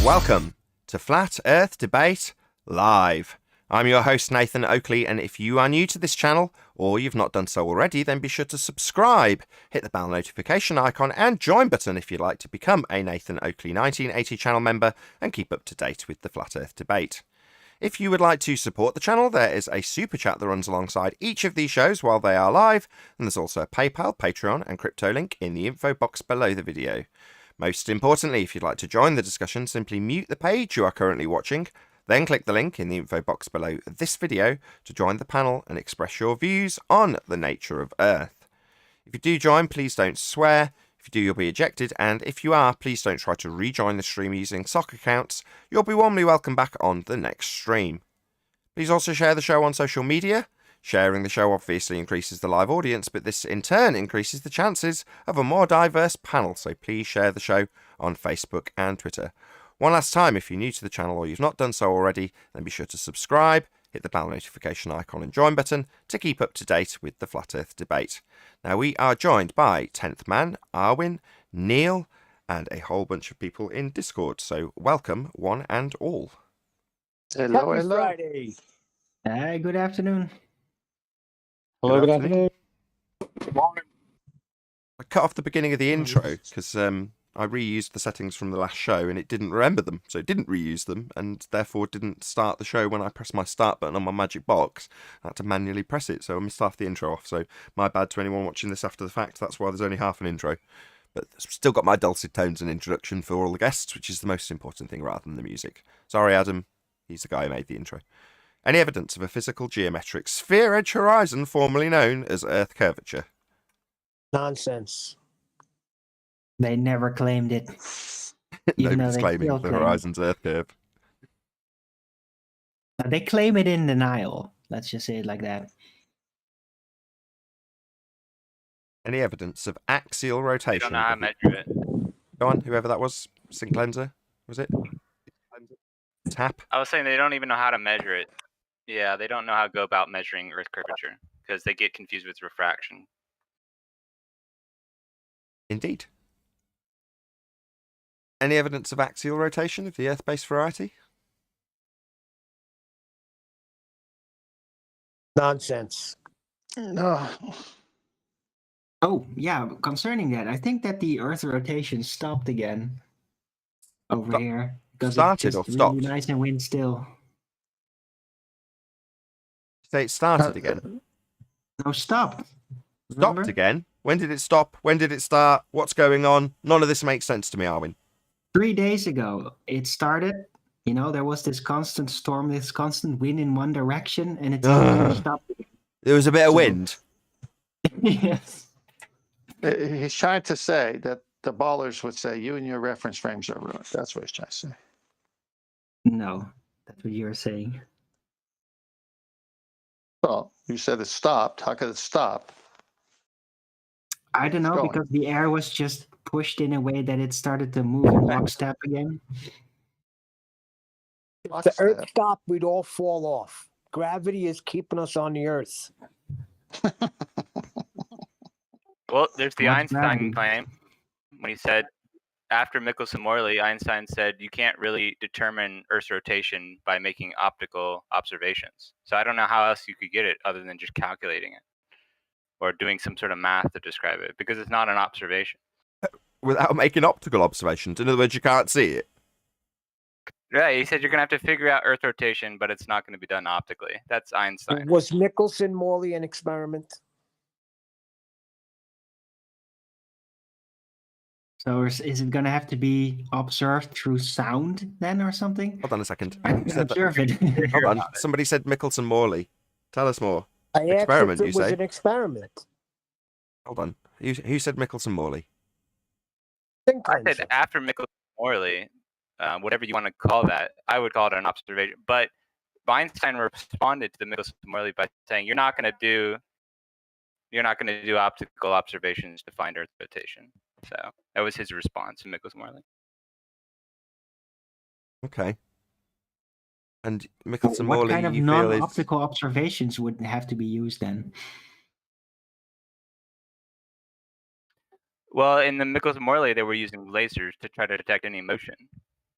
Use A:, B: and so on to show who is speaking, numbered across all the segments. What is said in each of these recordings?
A: Welcome to Flat Earth Debate Live. I'm your host, Nathan Oakley, and if you are new to this channel, or you've not done so already, then be sure to subscribe, hit the bell notification icon, and join button if you'd like to become a Nathan Oakley 1980 channel member and keep up to date with the Flat Earth Debate. If you would like to support the channel, there is a super chat that runs alongside each of these shows while they are live, and there's also a PayPal, Patreon, and crypto link in the info box below the video. Most importantly, if you'd like to join the discussion, simply mute the page you are currently watching, then click the link in the info box below this video to join the panel and express your views on the nature of Earth. If you do join, please don't swear. If you do, you'll be ejected, and if you are, please don't try to rejoin the stream using sock accounts. You'll be warmly welcome back on the next stream. Please also share the show on social media. Sharing the show obviously increases the live audience, but this in turn increases the chances of a more diverse panel, so please share the show on Facebook and Twitter. One last time, if you're new to the channel or you've not done so already, then be sure to subscribe, hit the bell notification icon and join button to keep up to date with the Flat Earth Debate. Now, we are joined by 10th Man, Arwin, Neil, and a whole bunch of people in Discord, so welcome one and all.
B: Hello,
C: Happy
B: hello.
C: Friday.
D: Good afternoon.
B: Hello,
A: Good
B: good
A: afternoon.
B: afternoon.
A: I cut off the beginning of the intro because I reused the settings from the last show and it didn't remember them, so it didn't reuse them and therefore didn't start the show when I pressed my start button on my magic box. I had to manually press it, so I missed half the intro off, so my bad to anyone watching this after the fact. That's why there's only half an intro. But still got my dulcet tones and introduction for all the guests, which is the most important thing rather than the music. Sorry, Adam. He's the guy who made the intro. Any evidence of a physical geometric sphere edge horizon formerly known as Earth curvature?
C: Nonsense.
D: They never claimed it. Even though
A: Nobody's
D: they
A: claiming
D: still
A: the
D: claim it.
A: horizon's Earth curve.
D: They claim it in denial. Let's just say it like that.
A: Any evidence of axial
E: They
A: rotation?
E: don't know how to measure it.
A: Go on, whoever that was. Synclenser, was it? Tap.
E: I was saying they don't even know how to measure it. Yeah, they don't know how to go about measuring Earth curvature because they get confused with refraction.
A: Indeed. Any evidence of axial rotation of the Earth-based variety?
C: Nonsense.
B: No.
D: Oh, yeah, concerning that, I think that the Earth rotation stopped again over here. Because
A: Started
D: it's
A: or
D: just
A: stopped?
D: really nice and wind still.
A: Say it started again.
D: No, stopped.
A: Stopped
D: Remember?
A: again? When did it stop? When did it start? What's going on? None of this makes sense to me, Arwin.
D: 3 days ago, it started. You know, there was this constant storm, this constant wind in one direction, and it stopped.
A: There was a bit of
D: So-
A: wind.
D: Yes.
B: He's trying to say that the ballers would say you and your reference frames are ruined. That's what he's trying to say.
D: No, that's what you were saying.
B: Well, you said it stopped. How could it stop?
D: I don't know,
B: going.
D: because the air was just pushed in a way that it started to move in lockstep again.
C: If the Earth
B: Lockstep.
C: stopped, we'd all fall off. Gravity is keeping us on the Earth.
E: Well, there's the
D: What's
E: Einstein
D: gravity?
E: claim when he said, after Michelson-Morley, Einstein said you can't really determine Earth's rotation by making optical observations. So I don't know how else you could get it other than just calculating it or doing some sort of math to describe it because it's not an observation.
A: Without making optical observations. In other words, you can't see it.
E: Right, he said you're going to have to figure out Earth rotation, but it's not going to be done optically. That's Einstein.
C: Was Michelson-Morley an experiment?
D: So is it going to have to be observed through sound then or something?
A: Hold on a second.
D: I
A: Who
D: can
A: said that?
D: observe it.
A: Hold on. Somebody said Michelson-Morley. Tell us more.
C: I asked
A: Experiment,
C: if
A: you
C: it was
A: say?
C: an experiment.
A: Hold on. Who said Michelson-Morley?
E: I said after Michelson-Morley, whatever you want to call that, I would call it an observation. But Einstein responded to the Michelson-Morley by saying, "You're not going to do optical observations to find Earth rotation." So that was his response to Michelson-Morley.
A: Okay. And
D: What
A: Michelson-Morley,
D: kind of
A: you feel is...
D: non-optical observations would have to be used then?
E: Well, in the Michelson-Morley, they were using lasers to try to detect any motion.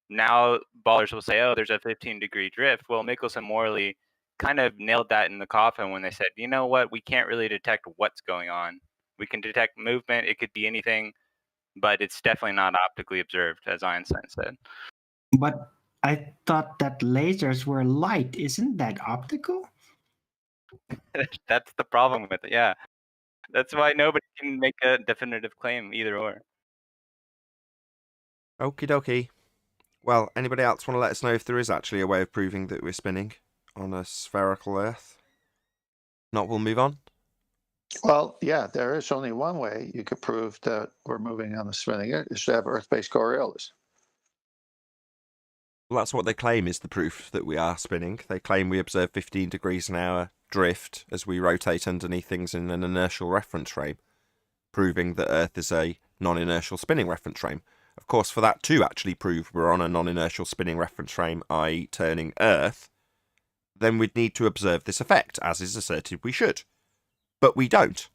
E: Now ballers will say, "Oh, there's a 15-degree drift." Well, Michelson-Morley kind of nailed that in the coffin when they said, "You know what? We can't really detect what's going on. We can detect movement. It could be anything, but it's definitely not optically observed," as Einstein said.
D: But I thought that lasers were light. Isn't that optical?
E: That's the problem with it. Yeah, that's why nobody can make a definitive claim either or.
A: Okie dokie. Well, anybody else want to let us know if there is actually a way of proving that we're spinning on a spherical Earth? Not, we'll move on.
B: Well, yeah, there is only one way you could prove that we're moving on the spinning Earth is to have Earth-based Coriolis.
A: Well, that's what they claim is the proof that we are spinning. They claim we observe 15 degrees an hour drift as we rotate underneath things in an inertial reference frame, proving that Earth is a non-inertial spinning reference frame. Of course, for that to actually prove we're on a non-inertial spinning reference frame, i.e. turning Earth, then we'd need to observe this effect, as is asserted we should. But we don't.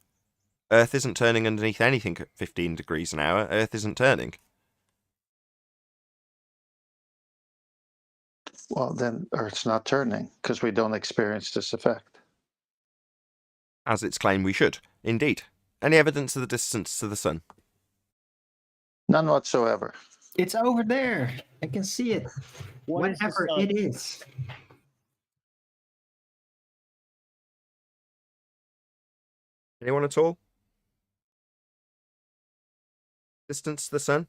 A: Earth isn't turning underneath anything at 15 degrees an hour. Earth isn't turning.
B: Well, then Earth's not turning because we don't experience this effect.
A: As it's claimed we should. Indeed. Any evidence of the distance to the sun?
B: None whatsoever.
D: It's over there. I can see it.
C: What is the
D: Whatever
C: sun?
D: it is.
A: Anyone at all? Distance to the sun?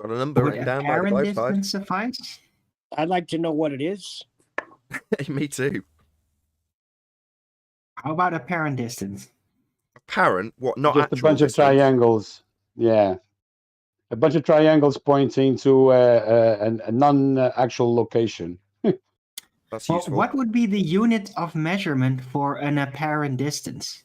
A: Got a number
D: Would
A: written down by the
D: apparent
A: globe side.
D: distance suffice?
C: I'd like to know what it is.
A: Me too.
D: How about apparent distance?
A: Apparent? What? Not
F: Just
A: actual
F: a bunch of
A: distance?
F: triangles. Yeah. A bunch of triangles pointing to a non-actual location.
A: That's
D: Well,
A: useful.
D: what would be the unit of measurement for an apparent distance?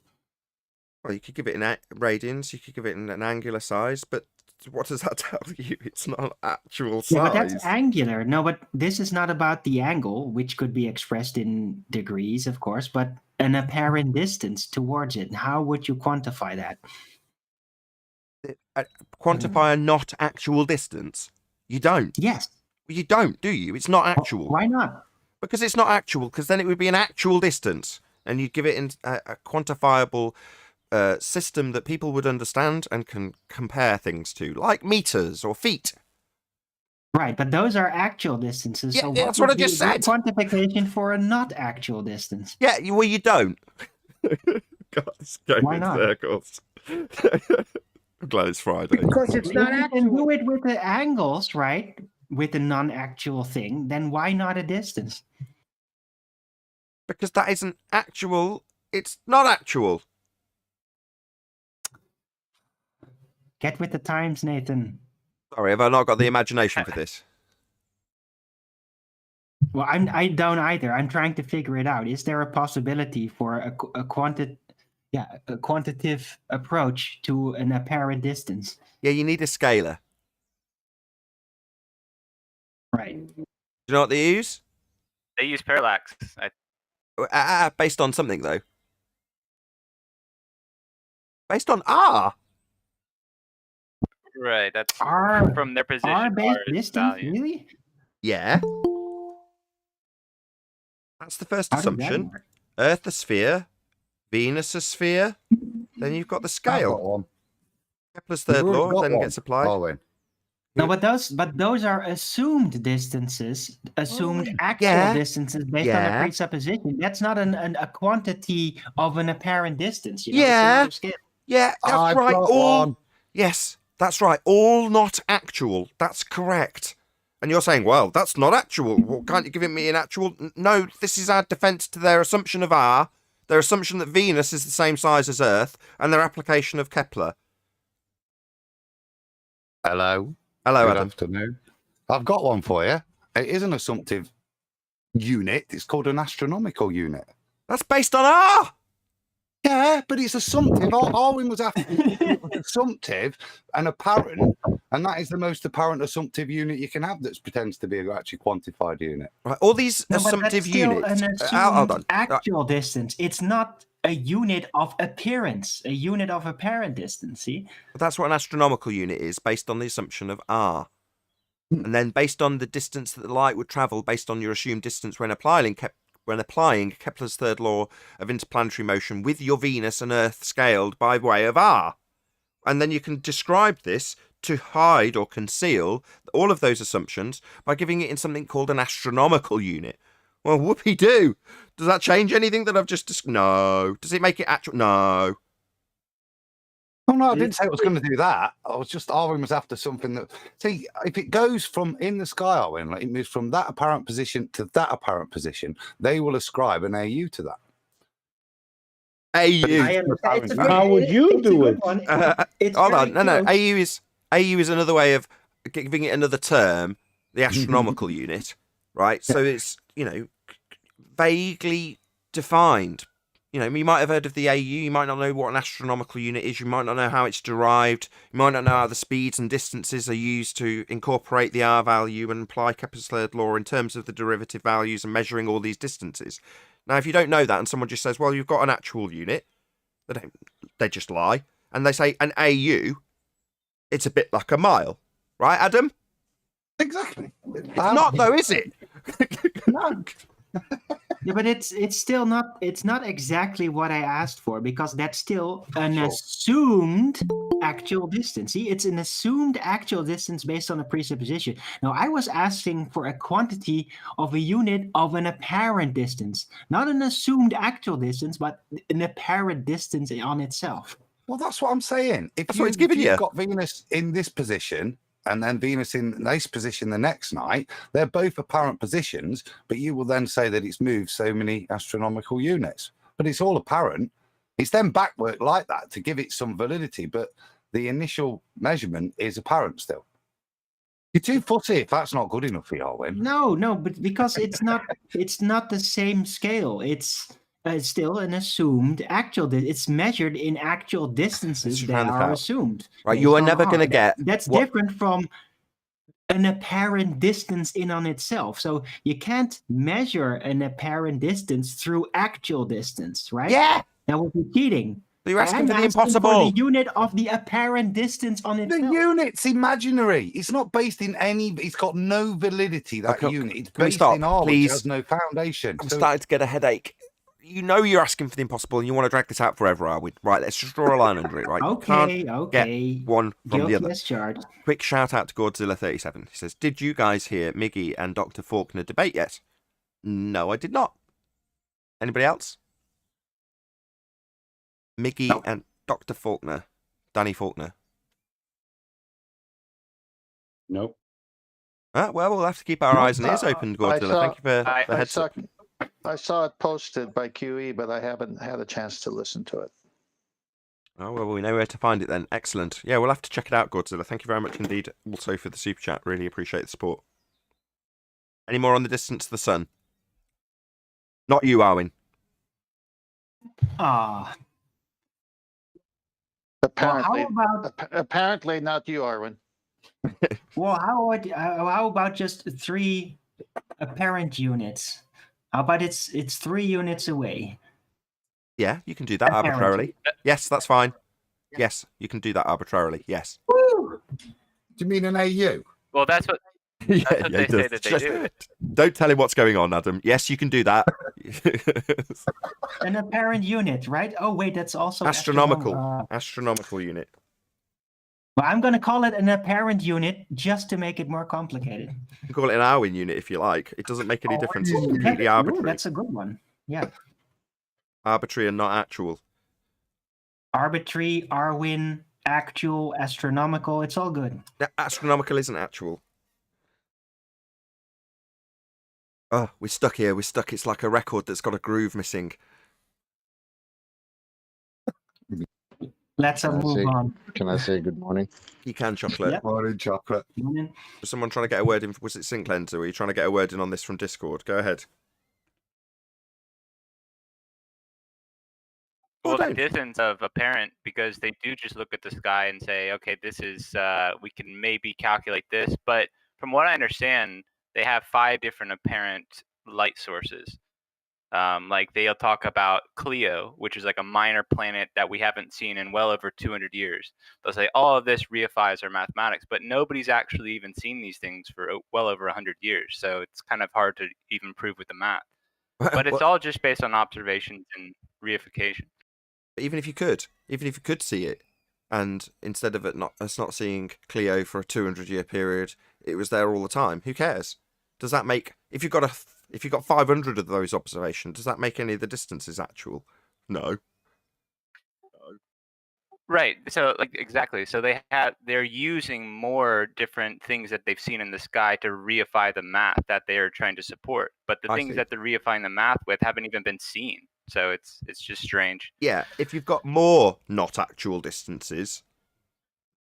A: Well, you could give it in radians, you could give it in an angular size, but what does that tell you? It's not an actual size.
D: Yeah, but that's angular. No, but this is not about the angle, which could be expressed in degrees, of course, but an apparent distance towards it. How would you quantify that?
A: Quantify a not actual distance. You don't.
D: Yes.
A: You don't, do you? It's not actual.
D: Why not?
A: Because it's not actual, because then it would be an actual distance. And you'd give it in a quantifiable system that people would understand and can compare things to, like meters or feet.
D: Right, but those are actual distances.
A: Yeah,
D: so
A: that's what I
D: would be
A: just
D: the
A: said.
D: Quantification for a not actual distance.
A: Yeah, well, you don't. God, it's going
D: Why
A: in
D: not?
A: circles. I'm glad it's Friday.
C: Because it's not
D: If you can
C: actual.
D: do it with the angles, right? With a non-actual thing, then why not a distance?
A: Because that isn't actual. It's not actual.
D: Get with the times, Nathan.
A: Sorry, have I not got the imagination for this?
D: Well, I don't either. I'm trying to figure it out. Is there a possibility for a quantitative approach to an apparent distance?
A: Yeah, you need a scalar.
D: Right.
A: Do you know what they use?
E: They use parallax.
A: Based on something, though. Based on R.
E: Right. That's
D: R
E: from their position.
D: R-based
E: R is
D: distance,
E: value.
D: really?
A: Yeah. That's the first
D: How does that
A: assumption.
D: work?
A: Earth a sphere, Venus a sphere. Then you've got the
G: I've got
A: scale.
G: one.
A: Kepler's
G: You've
A: third
G: already
A: law
G: got
A: then
G: one,
A: gets applied.
G: Owen.
D: No, but those are assumed distances, assumed actual
A: Yeah.
D: distances based on
A: Yeah.
D: a presupposition. That's not a quantity of an apparent distance. You know?
A: Yeah.
D: It's another scale.
A: Yeah, that's
G: I've
A: right.
G: got
A: All
G: one.
A: yes, that's right. All not actual. That's correct. And you're saying, well, that's not actual. Well, can't you give it me an actual? No, this is our defense to their assumption of R, their assumption that Venus is the same size as Earth, and their application of Kepler.
G: Hello.
A: Hello,
G: Good
A: Adam.
G: afternoon. I've got one for you. It is an assumptive unit. It's called an astronomical unit.
A: That's based on R.
G: Yeah, but it's assumptive. Alwyn was after it was assumptive and apparent, and that is the most apparent assumptive unit you can have that pretends to be an actually quantified unit.
A: Right, all these
D: No, but that's
A: assumptive
D: still
A: units.
D: an
A: Hold on.
D: assumed actual distance. It's not a unit of appearance, a unit of apparent distance. See?
A: But that's what an astronomical unit is, based on the assumption of r. And then based on the distance that the light would travel, based on your assumed distance when applying Kepler's third law of interplanetary motion with your Venus and Earth scaled by way of r. And then you can describe this to hide or conceal all of those assumptions by giving it in something called an astronomical unit. Well, whoopee-doo. Does that change anything that I've just... No. Does it make it actual? No.
G: Oh, no, I didn't say I was going to do that. I was just, Arwen was after something that... See, if it goes from in the sky, Arwen, like it moves from that apparent position to that apparent position, they will ascribe an AU to that.
A: AU.
D: I understand. It's a good-
F: How would you
D: it's a
F: do
D: good
F: it?
D: one. It's
A: Hold
D: very
A: on. No.
D: close.
A: AU is another way of giving it another term, the astronomical unit, right? So it's, vaguely defined. You might have heard of the AU. You might not know what an astronomical unit is. You might not know how it's derived. You might not know how the speeds and distances are used to incorporate the R value and apply Kepler's third law in terms of the derivative values and measuring all these distances. Now, if you don't know that and someone just says, well, you've got an actual unit, they just lie. And they say an AU, it's a bit like a mile. Right, Adam?
G: Exactly.
A: It's not, though, is it?
G: No.
D: Yeah, but it's still not. It's not exactly what I asked for, because that's still an
G: Sure.
D: assumed actual distance. See, it's an assumed actual distance based on a presupposition. Now, I was asking for a quantity of a unit of an apparent distance, not an assumed actual distance, but an apparent distance on itself.
G: Well, that's what I'm saying. If
A: That's what it's giving you.
G: you've got Venus in this position and then Venus in this position the next night, they're both apparent positions, but you will then say that it's moved so many astronomical units. But it's all apparent. It's then backwork like that to give it some validity, but the initial measurement is apparent still. You're too fussy if that's not good enough for you, Arwen.
D: No, but because it's not. It's not the same scale. It's still an assumed actual. It's measured in actual distances
A: It's
D: that are
A: roundabout.
D: assumed.
A: Right,
D: based
A: you are
D: on
A: never
D: R.
A: going to get...
D: That's
A: what-
D: different from an apparent distance in on itself. So you can't measure an apparent distance through actual distance, right?
A: Yeah!
D: That would be cheating.
A: You're asking
D: I'm
A: for the
D: asking
A: impossible.
D: the unit of the apparent distance on
G: The
D: itself.
G: unit's imaginary. It's not based in any. It's got no validity. That
A: Okay,
G: unit. It's
A: can we
G: based
A: stop,
G: in R,
A: please?
G: which has no foundation.
A: I'm
G: So
A: starting to get a headache. You're asking for the impossible and you want to drag this out forever, are we? Right, let's just draw a line under it, right? You can't
D: Okay.
A: one from the
D: Guilty
A: other.
D: as charged.
A: Quick shout out to Godzilla37. He says, did you guys hear Miggy and Dr. Faulkner debate yet? No, I did not. Anybody else? Miggy
G: No.
A: and Dr. Faulkner. Danny Faulkner.
F: Nope.
A: Well, we'll have to keep our eyes and ears
B: Uh,
A: open,
B: I
A: Godzilla.
B: saw-
A: Thank you for
E: I-
A: the
B: I
A: heads
B: saw,
A: up.
B: I saw it posted by QE, but I haven't had a chance to listen to it.
A: Oh, well, we know where to find it then. Excellent. Yeah, we'll have to check it out, Godzilla. Thank you very much indeed also for the super chat. Really appreciate the support. Any more on the distance to the sun? Not you, Arwin.
D: Ah.
B: Apparently,
D: Well, how about
B: apparently not you, Arwen.
D: how about just 3 apparent units? How about it's 3 units away?
A: Yeah, you can do that
D: Apparently.
A: arbitrarily. Yes, that's fine. Yes, you can do that arbitrarily. Yes.
G: do you mean an AU?
E: Well, that's what
A: Yeah,
E: what they
A: it
E: say
A: does.
E: that they
A: Just-
E: do.
A: Don't tell him what's going on, Adam. Yes, you can do that.
D: An apparent unit, right? Oh wait, that's also
A: Astronomical.
D: astronom-
A: Astronomical unit.
D: well, I'm gonna call it an apparent unit just to make it more complicated.
A: You can call it an Arwin unit if you like. It doesn't make any difference. It's
D: Ooh,
A: completely
D: ooh,
A: arbitrary.
D: that's a good one. Yeah,
A: Arbitrary and not actual.
D: arbitrary, Arwin, actual, astronomical. It's all good.
A: Astronomical isn't actual. Oh, we're stuck here. We're stuck. It's like a record that's got a groove missing.
D: Let's
H: Can I
D: move
H: say-
D: on.
H: Can I say good morning?
A: You can, chocolate.
D: Yep.
G: Morning chocolate.
D: Morning.
A: Was someone trying to get a word in? Was it Synclenser? Were you trying to get a word in on this from Discord? Go ahead.
E: Well,
A: Well
E: the
A: done.
E: distance of apparent, because they do just look at the sky and say, okay, this is, we can maybe calculate this. But from what I understand, they have 5 different apparent light sources. Like they'll talk about Clio, which is like a minor planet that we haven't seen in well over 200 years. They'll say all of this reifies our mathematics, but nobody's actually even seen these things for well over 100 years. So it's kind of hard to even prove with the math. But it's all just based on observations and reification.
A: Even if you could see it, and instead of us not seeing Clio for a 200-year period, it was there all the time. Who cares? Does that make, if you've got 500 of those observations, does that make any of the distances actual? No.
E: Right. So like exactly. So they're using more different things that they've seen in the sky to reify the math that they are trying to support. But the
A: I
E: things
A: see.
E: that they're reifying the math with haven't even been seen. So it's just strange.
A: Yeah, if you've got more not actual distances,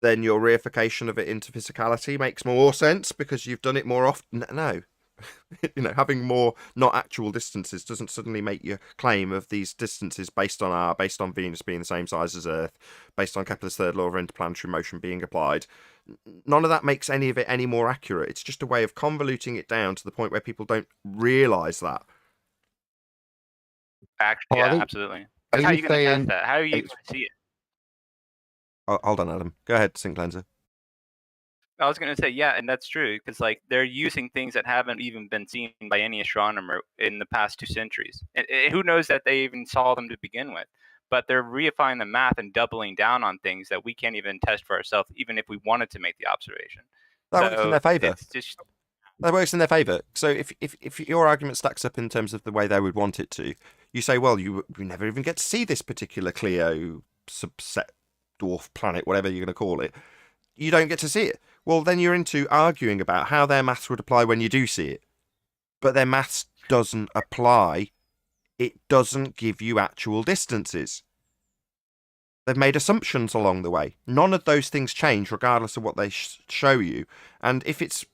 A: then your reification of it into physicality makes more sense because you've done it more often. No. Having more not actual distances doesn't suddenly make your claim of these distances based on Venus being the same size as Earth, based on Kepler's third law of interplanetary motion being applied. None of that makes any of it any more accurate. It's just a way of convoluting it down to the point where people don't realise that.
E: Actually,
G: Well, I
E: yeah,
G: think-
E: absolutely.
G: are
E: How are
G: you
E: you going to
G: saying-
E: test that? How are you going to see it?
A: Oh, hold on, Adam. Go ahead, Sync Cleanser.
E: I was going to say, yeah, and that's true because like they're using things that haven't even been seen by any astronomer in the past 2 centuries. And who knows that they even saw them to begin with? But they're reifying the math and doubling down on things that we can't even test for ourselves, even if we wanted to make the observation.
A: That works in their favour.
E: It's just
A: That works in their favour. So if your argument stacks up in terms of the way they would want it to, you say, well, you never even get to see this particular Clio subset dwarf planet, whatever you're going to call it. You don't get to see it. Well, then you're into arguing about how their maths would apply when you do see it. But their maths doesn't apply. It doesn't give you actual distances. They've made assumptions along the way. None of those things change regardless of what they show you. And if it's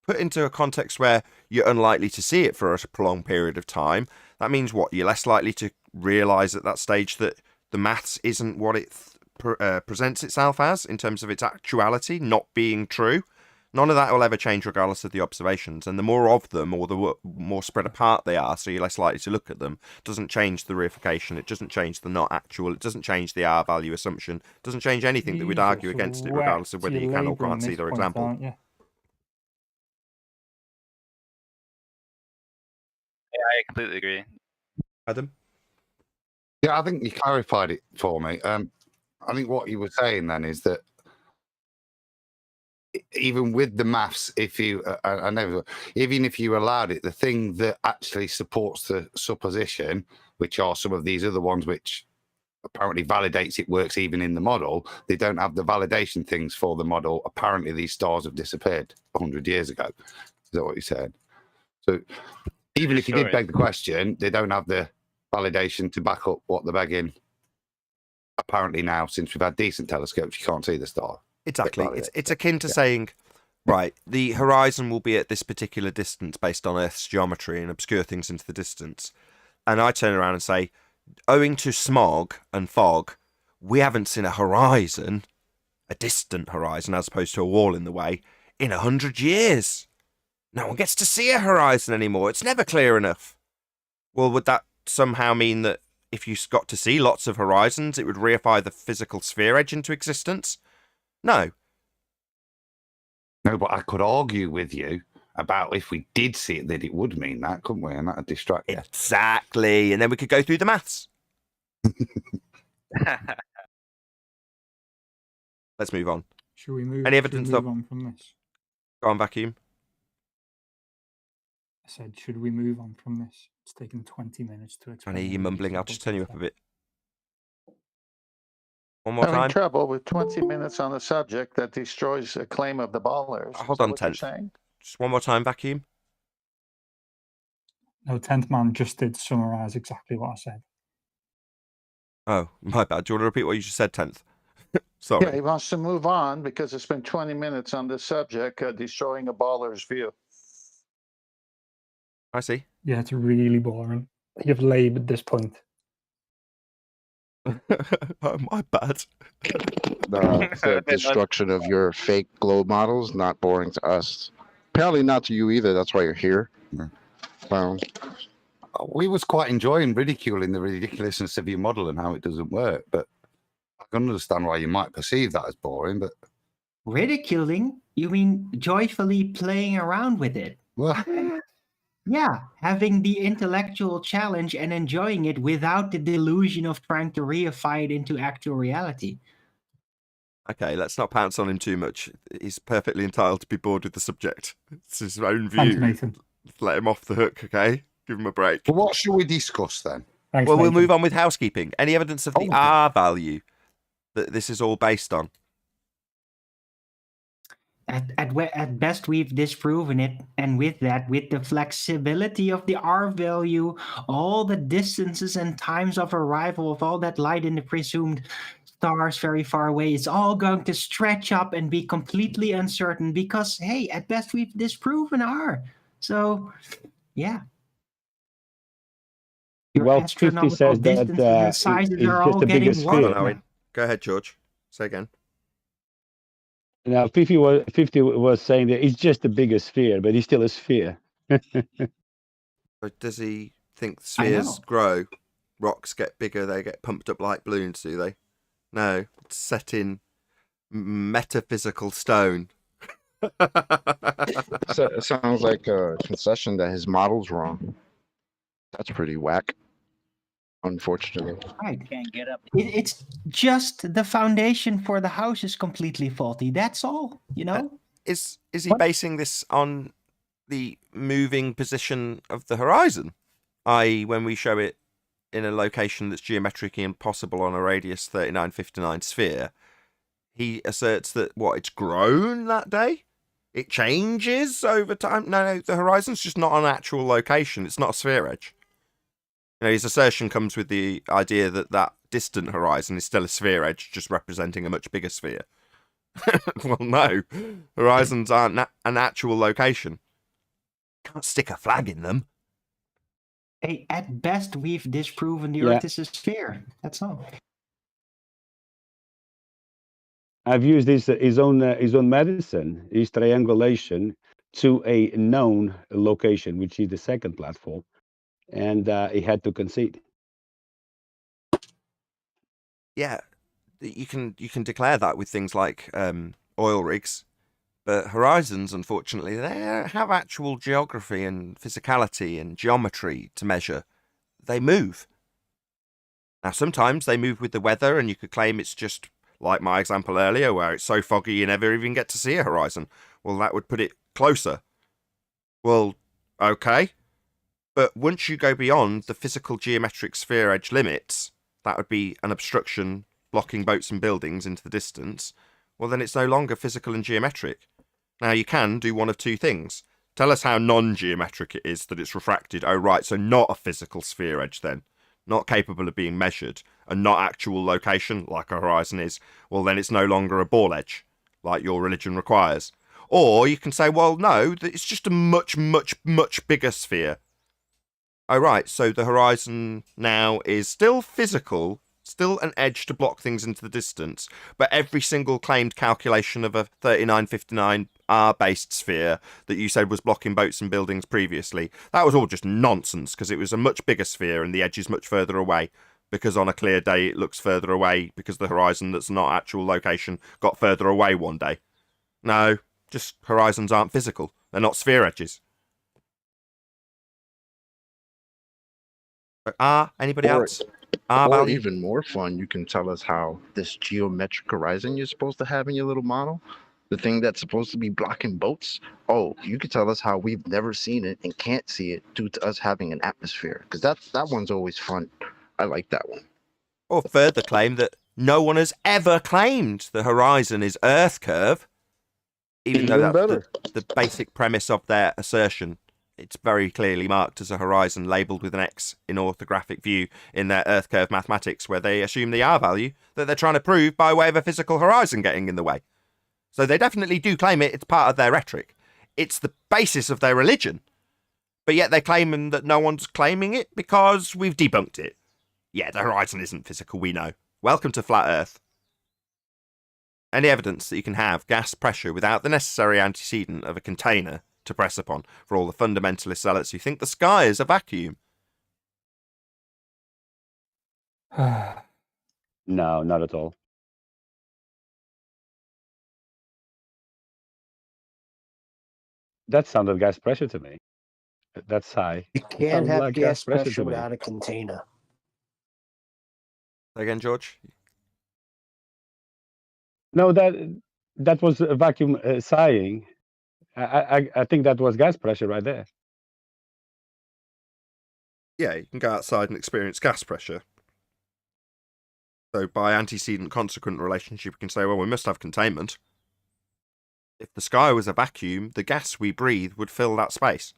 A: put into a context where you're unlikely to see it for a prolonged period of time, that means what? You're less likely to realise at that stage that the maths isn't what it presents itself as in terms of its actuality not being true. None of that will ever change regardless of the observations, and the more of them or the more spread apart they are, so you're less likely to look at them, doesn't change the reification, it doesn't change the not actual, it doesn't change the R value assumption, it doesn't change anything that would argue against it regardless of whether you can or can't see their example.
E: I completely agree.
A: Adam?
G: Yeah, I think you clarified it for me. I think what you were saying then is that even with the maths, if you, even if you allowed it, the thing that actually supports the supposition, which are some of these other ones, which apparently validates it works even in the model, they don't have the validation things for the model. Apparently, these stars have disappeared 100 years ago. Is that what you said? So even if you did beg the question, they don't have the validation to back up what they're begging. Apparently now, since we've had decent telescopes, you can't see the star.
A: Exactly. It's akin to saying, right, the horizon will be at this particular distance based on Earth's geometry and obscure things into the distance. And I turn around and say, owing to smog and fog, we haven't seen a horizon, a distant horizon, as opposed to a wall in the way, in 100 years. No one gets to see a horizon anymore. It's never clear enough. Well, would that somehow mean that if you got to see lots of horizons, it would reify the physical sphere edge into existence? No.
G: No, but I could argue with you about if we did see it, that it would mean that, couldn't we? And that would distract you.
A: Exactly. And then we could go through the maths. Let's move on.
H: Should we move?
A: Any
H: should we
A: evidence
H: move
A: of-
H: on from this?
A: Go on, Vacuum.
H: I said, should we move on from this? It's taken 20 minutes to
A: I
H: explain.
A: hear you
H: all these
A: mumbling. I'll just turn you up a
H: simple
A: bit. One more
B: Having
A: time.
B: trouble with 20 minutes on a subject that destroys a claim of the ballers.
A: Hold
B: Is that
A: on,
B: what you're
A: 10th.
B: saying?
A: Just one more time, Vacuum.
H: stuff. No, 10th man just did summarize exactly what I said.
A: Oh, my bad. Do you want to repeat what you just said, 10th? Sorry.
B: Yeah, he wants to move on because it's been 20 minutes on this subject, destroying a baller's view.
A: I see.
H: Yeah, it's really boring. You've laboured this point.
A: Oh, my bad.
I: The destruction of your fake globe models, not boring to us. Apparently not to you either. That's why you're here. So
G: we was quite enjoying ridiculing the ridiculousness of your model and how it doesn't work. But I can understand why you might perceive that as boring. But
D: Ridiculing? You mean joyfully playing around with it?
G: well,
D: Yeah, having the intellectual challenge and enjoying it without the delusion of trying to reify it into actual reality.
A: Okay, let's not pounce on him too much. He's perfectly entitled to be bored with the subject. It's his own
H: Thanks,
A: view.
H: Nathan.
A: Let him off the hook, okay? Give him a break.
G: but what should we discuss then?
H: Thanks,
A: Well, we'll
H: Nathan.
A: move on with housekeeping. Any evidence of the
G: Oh.
A: R value that this is all based on?
D: At best, we've disproven it, and with that, with the flexibility of the R value, all the distances and times of arrival of all that light in the presumed stars very far away, it's all going to stretch up and be completely uncertain because, hey, at best, we've disproven R. So, yeah. Your
F: Well, 50
D: astronomical
F: says that
D: distances and sizes
F: it's
D: are
F: just
D: all
F: a bigger
D: getting
F: sphere.
A: Hold
D: warped.
A: on, Owen. Go ahead, George. Say again.
F: Now, 50 was saying that it's just a bigger sphere, but it's still a sphere.
A: But does he think
D: I know.
A: spheres grow? Rocks get bigger, they get pumped up like balloons, do they? No, it's set in metaphysical stone.
I: So it sounds like a concession that his model's wrong. That's pretty whack. Unfortunately.
D: Right. It's just the foundation for the house is completely faulty. That's all, you know?
A: Is he
D: What?
A: basing this on the moving position of the horizon? I.e., when we show it in a location that's geometrically impossible on a radius 3959 sphere, he asserts that, it's grown that day? It changes over time? No, the horizon's just not an actual location. It's not a sphere edge. His assertion comes with the idea that that distant horizon is still a sphere edge, just representing a much bigger sphere. Well, no. Horizons aren't an actual location. Can't stick a flag in them.
D: Hey, at best, we've disproven the
F: Yeah.
D: Earth is a sphere. That's all.
F: I've used his own medicine, his triangulation to a known location, which is the second platform, and he had to concede.
A: Yeah, you can declare that with things like oil rigs, but horizons, unfortunately, they have actual geography and physicality and geometry to measure. They move. Now, sometimes they move with the weather, and you could claim it's just like my example earlier, where it's so foggy you never even get to see a horizon. Well, that would put it closer. Well, okay. But once you go beyond the physical geometric sphere edge limits, that would be an obstruction blocking boats and buildings into the distance. Well, then it's no longer physical and geometric. Now, you can do one of two things. Tell us how non-geometric it is that it's refracted. Oh, right, so not a physical sphere edge then. Not capable of being measured, and not actual location, like a horizon is. Well, then it's no longer a ball edge, like your religion requires. Or you can say, well, no, it's just a much, much, much bigger sphere. Oh, right, so the horizon now is still physical, still an edge to block things into the distance, but every single claimed calculation of a 3959 R-based sphere that you said was blocking boats and buildings previously, that was all just nonsense, because it was a much bigger sphere and the edge is much further away, because on a clear day it looks further away, because the horizon that's not actual location got further away one day. No, just horizons aren't physical. They're not sphere edges. Anybody
I: Or-
A: else? R
I: Or
A: value?
I: even more fun, you can tell us how this geometric horizon you're supposed to have in your little model, the thing that's supposed to be blocking boats. Oh, you could tell us how we've never seen it and can't see it due to us having an atmosphere. Because that one's always fun. I like that one.
A: Or further claim that no one has ever claimed the horizon is Earth curve, even though
I: Even
A: that's the basic premise of their assertion. It's very clearly marked as a horizon labelled with an X in orthographic view in their Earth curve mathematics, where they assume the R value that they're trying to prove by way of a physical horizon getting in the way. So they definitely do claim it. It's part of their rhetoric. It's the basis of their religion. But yet they claim that no one's claiming it because we've debunked it. Yeah, the horizon isn't physical, we know. Welcome to Flat Earth. Any evidence that you can have gas pressure without the necessary antecedent of a container to press upon for all the fundamentalist zealots who think the sky is a vacuum.
F: No, not at all. That sounded gas pressure to me. That's high.
C: You can't
F: Sounds
C: have
F: like
C: gas
F: pressure
C: pressure
F: to me.
C: without a container.
A: Again, George.
F: No, that was a vacuum sighing. I think that was gas pressure right there.
A: Yeah, you can go outside and experience gas pressure. So by antecedent consequent relationship, you can say, well, we must have containment. If the sky was a vacuum, the gas we breathe would fill that space.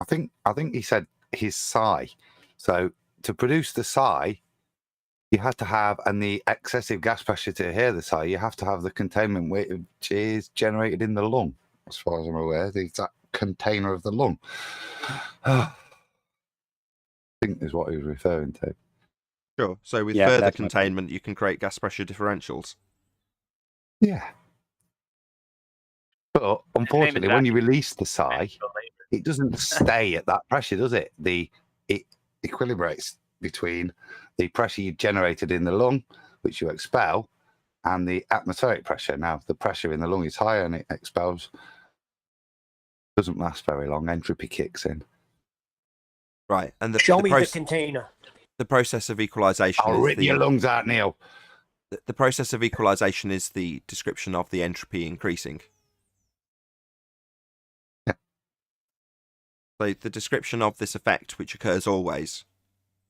G: I think he said his sigh. So to produce the sigh, you have to have, and the excessive gas pressure to hear the sigh, you have to have the containment which is generated in the lung, as far as I'm aware, the exact container of the lung. I think is what he was referring to.
A: Sure. So with
F: Yeah,
A: further
F: that's my point.
A: containment, you can create gas pressure differentials.
G: Yeah. But unfortunately, when you release the sigh, it doesn't stay at that pressure, does it? It equilibrates between the pressure you generated in the lung, which you expel, and the atmospheric pressure. Now, the pressure in the lung is higher and it expels. Doesn't last very long. Entropy kicks in.
A: Right. And
C: Show me the container.
A: the process of equalization
G: I'll
A: is
G: rip your lungs out, Neil.
A: the process of equalization is the description of the entropy increasing.
G: Yeah.
A: So the description of this effect, which occurs always,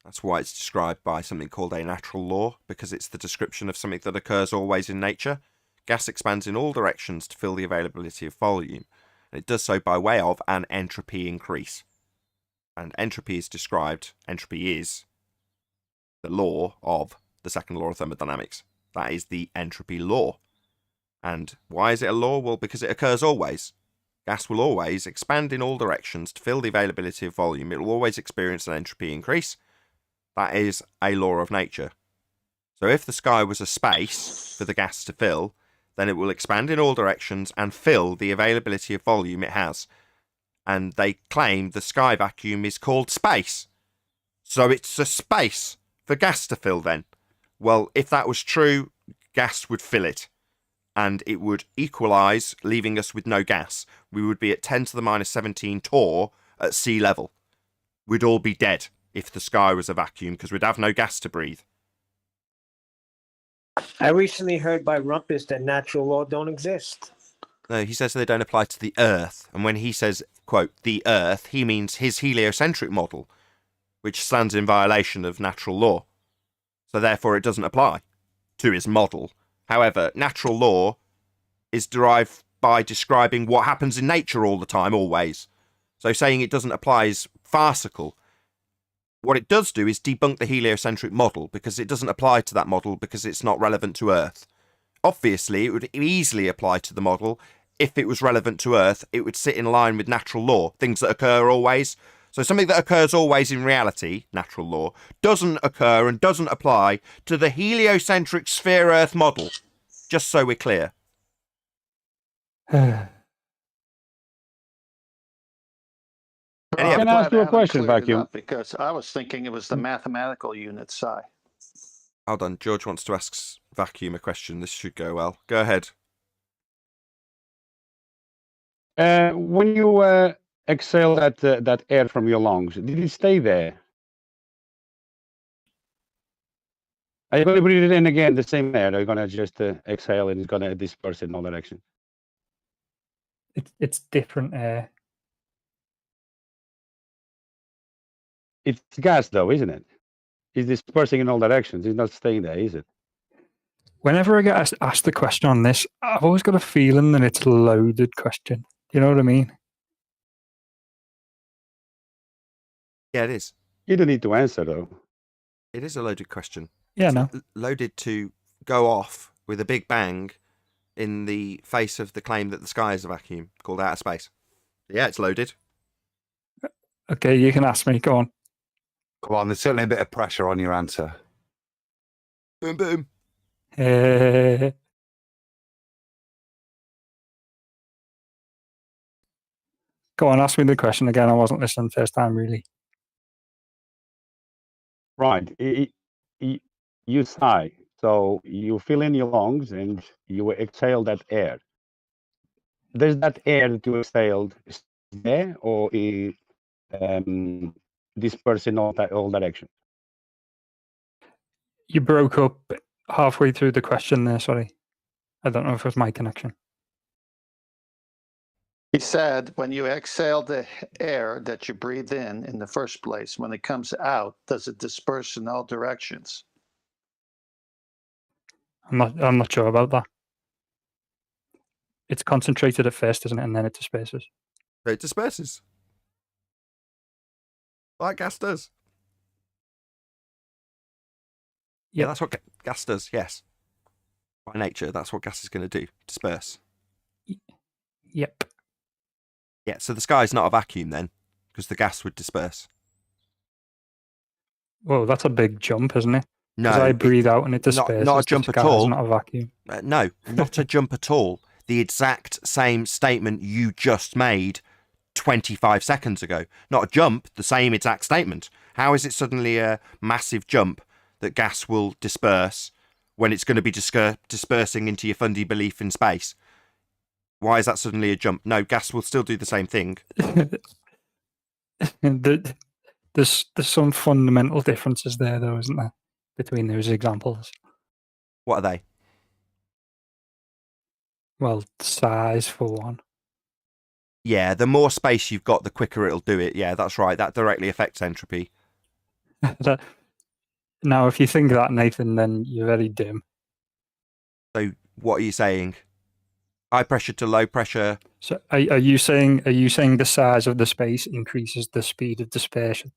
A: that's why it's described by something called a natural law, because it's the description of something that occurs always in nature. Gas expands in all directions to fill the availability of volume, and it does so by way of an entropy increase. And entropy is the law of the second law of thermodynamics. That is the entropy law. And why is it a law? Well, because it occurs always. Gas will always expand in all directions to fill the availability of volume. It will always experience an entropy increase. That is a law of nature. So if the sky was a space for the gas to fill, then it will expand in all directions and fill the availability of volume it has. And they claim the sky vacuum is called space. So it's a space for gas to fill then. Well, if that was true, gas would fill it. And it would equalise, leaving us with no gas. We would be at 10 to the minus 17 torr at sea level. We'd all be dead if the sky was a vacuum, because we'd have no gas to breathe.
C: I recently heard by Rumpus that natural law don't exist.
A: No, he says they don't apply to the Earth. And when he says, quote, the Earth, he means his heliocentric model, which stands in violation of natural law. So therefore it doesn't apply to his model. However, natural law is derived by describing what happens in nature all the time, always. So saying it doesn't apply is farcical. What it does do is debunk the heliocentric model, because it doesn't apply to that model because it's not relevant to Earth. Obviously, it would easily apply to the model. If it was relevant to Earth, it would sit in line with natural law, things that occur always. So something that occurs always in reality, natural law, doesn't occur and doesn't apply to the heliocentric sphere Earth model. Just so we're clear.
F: Can I ask you a question, Vacuum?
B: Because I was thinking it was the mathematical unit psi.
A: Hold on, George wants to ask Vacuum a question. This should go well. Go ahead.
F: When you exhale that air from your lungs, did it stay there? Are you going to breathe it in again, the same air? Or are you going to just exhale and it's going to disperse in all directions?
H: It's different air.
F: It's gas, though, isn't it? It's dispersing in all directions. It's not staying there, is it?
H: Whenever I get asked the question on this, I've always got a feeling that it's a loaded question. You know what I mean?
A: Yeah, it is.
F: You don't need to answer, though.
A: It is a loaded question.
H: Yeah, no.
A: Loaded to go off with a big bang in the face of the claim that the sky is a vacuum, called outer space. Yeah, it's loaded.
H: Okay, you can ask me. Go on.
G: Come on, there's certainly a bit of pressure on your answer.
A: Boom, boom.
H: Go on, ask me the question again. I wasn't listening first time, really.
F: Right. you sigh. So you fill in your lungs and you exhale that air. Does that air that you exhaled stay there or disperse in all directions?
H: You broke up halfway through the question there. Sorry, I don't know if it was my connection.
B: He said, when you exhale the air that you breathe in the first place, when it comes out, does it disperse in all directions?
H: I'm not sure about that. It's concentrated at first, isn't it, and then it disperses.
A: It disperses. Like gas does. Yeah,
H: Yep.
A: that's what gas does, yes. By nature, that's what gas is going to do, disperse.
H: Yep.
A: Yeah, so the sky is not a vacuum then, because the gas would disperse.
H: Well, that's a big jump, isn't it?
A: No,
H: Because I breathe out and it disperses.
A: not a
H: the
A: jump at
H: sky is
A: all.
H: not a vacuum.
A: No, not a jump at all. The exact same statement you just made 25 seconds ago. Not a jump, the same exact statement. How is it suddenly a massive jump that gas will disperse when it's going to be dispersing into your fundy belief in space? Why is that suddenly a jump? No, gas will still do the same thing.
H: There's some fundamental differences there, though, isn't there, between those examples?
A: What are they?
H: Well, size for one.
A: Yeah, the more space you've got, the quicker it'll do it. Yeah, that's right. That directly affects entropy.
H: Now, if you think that, Nathan, then you're very dim.
A: So, what are you saying? High pressure to low pressure.
H: So, are you saying the size of the space increases the speed of dispersion?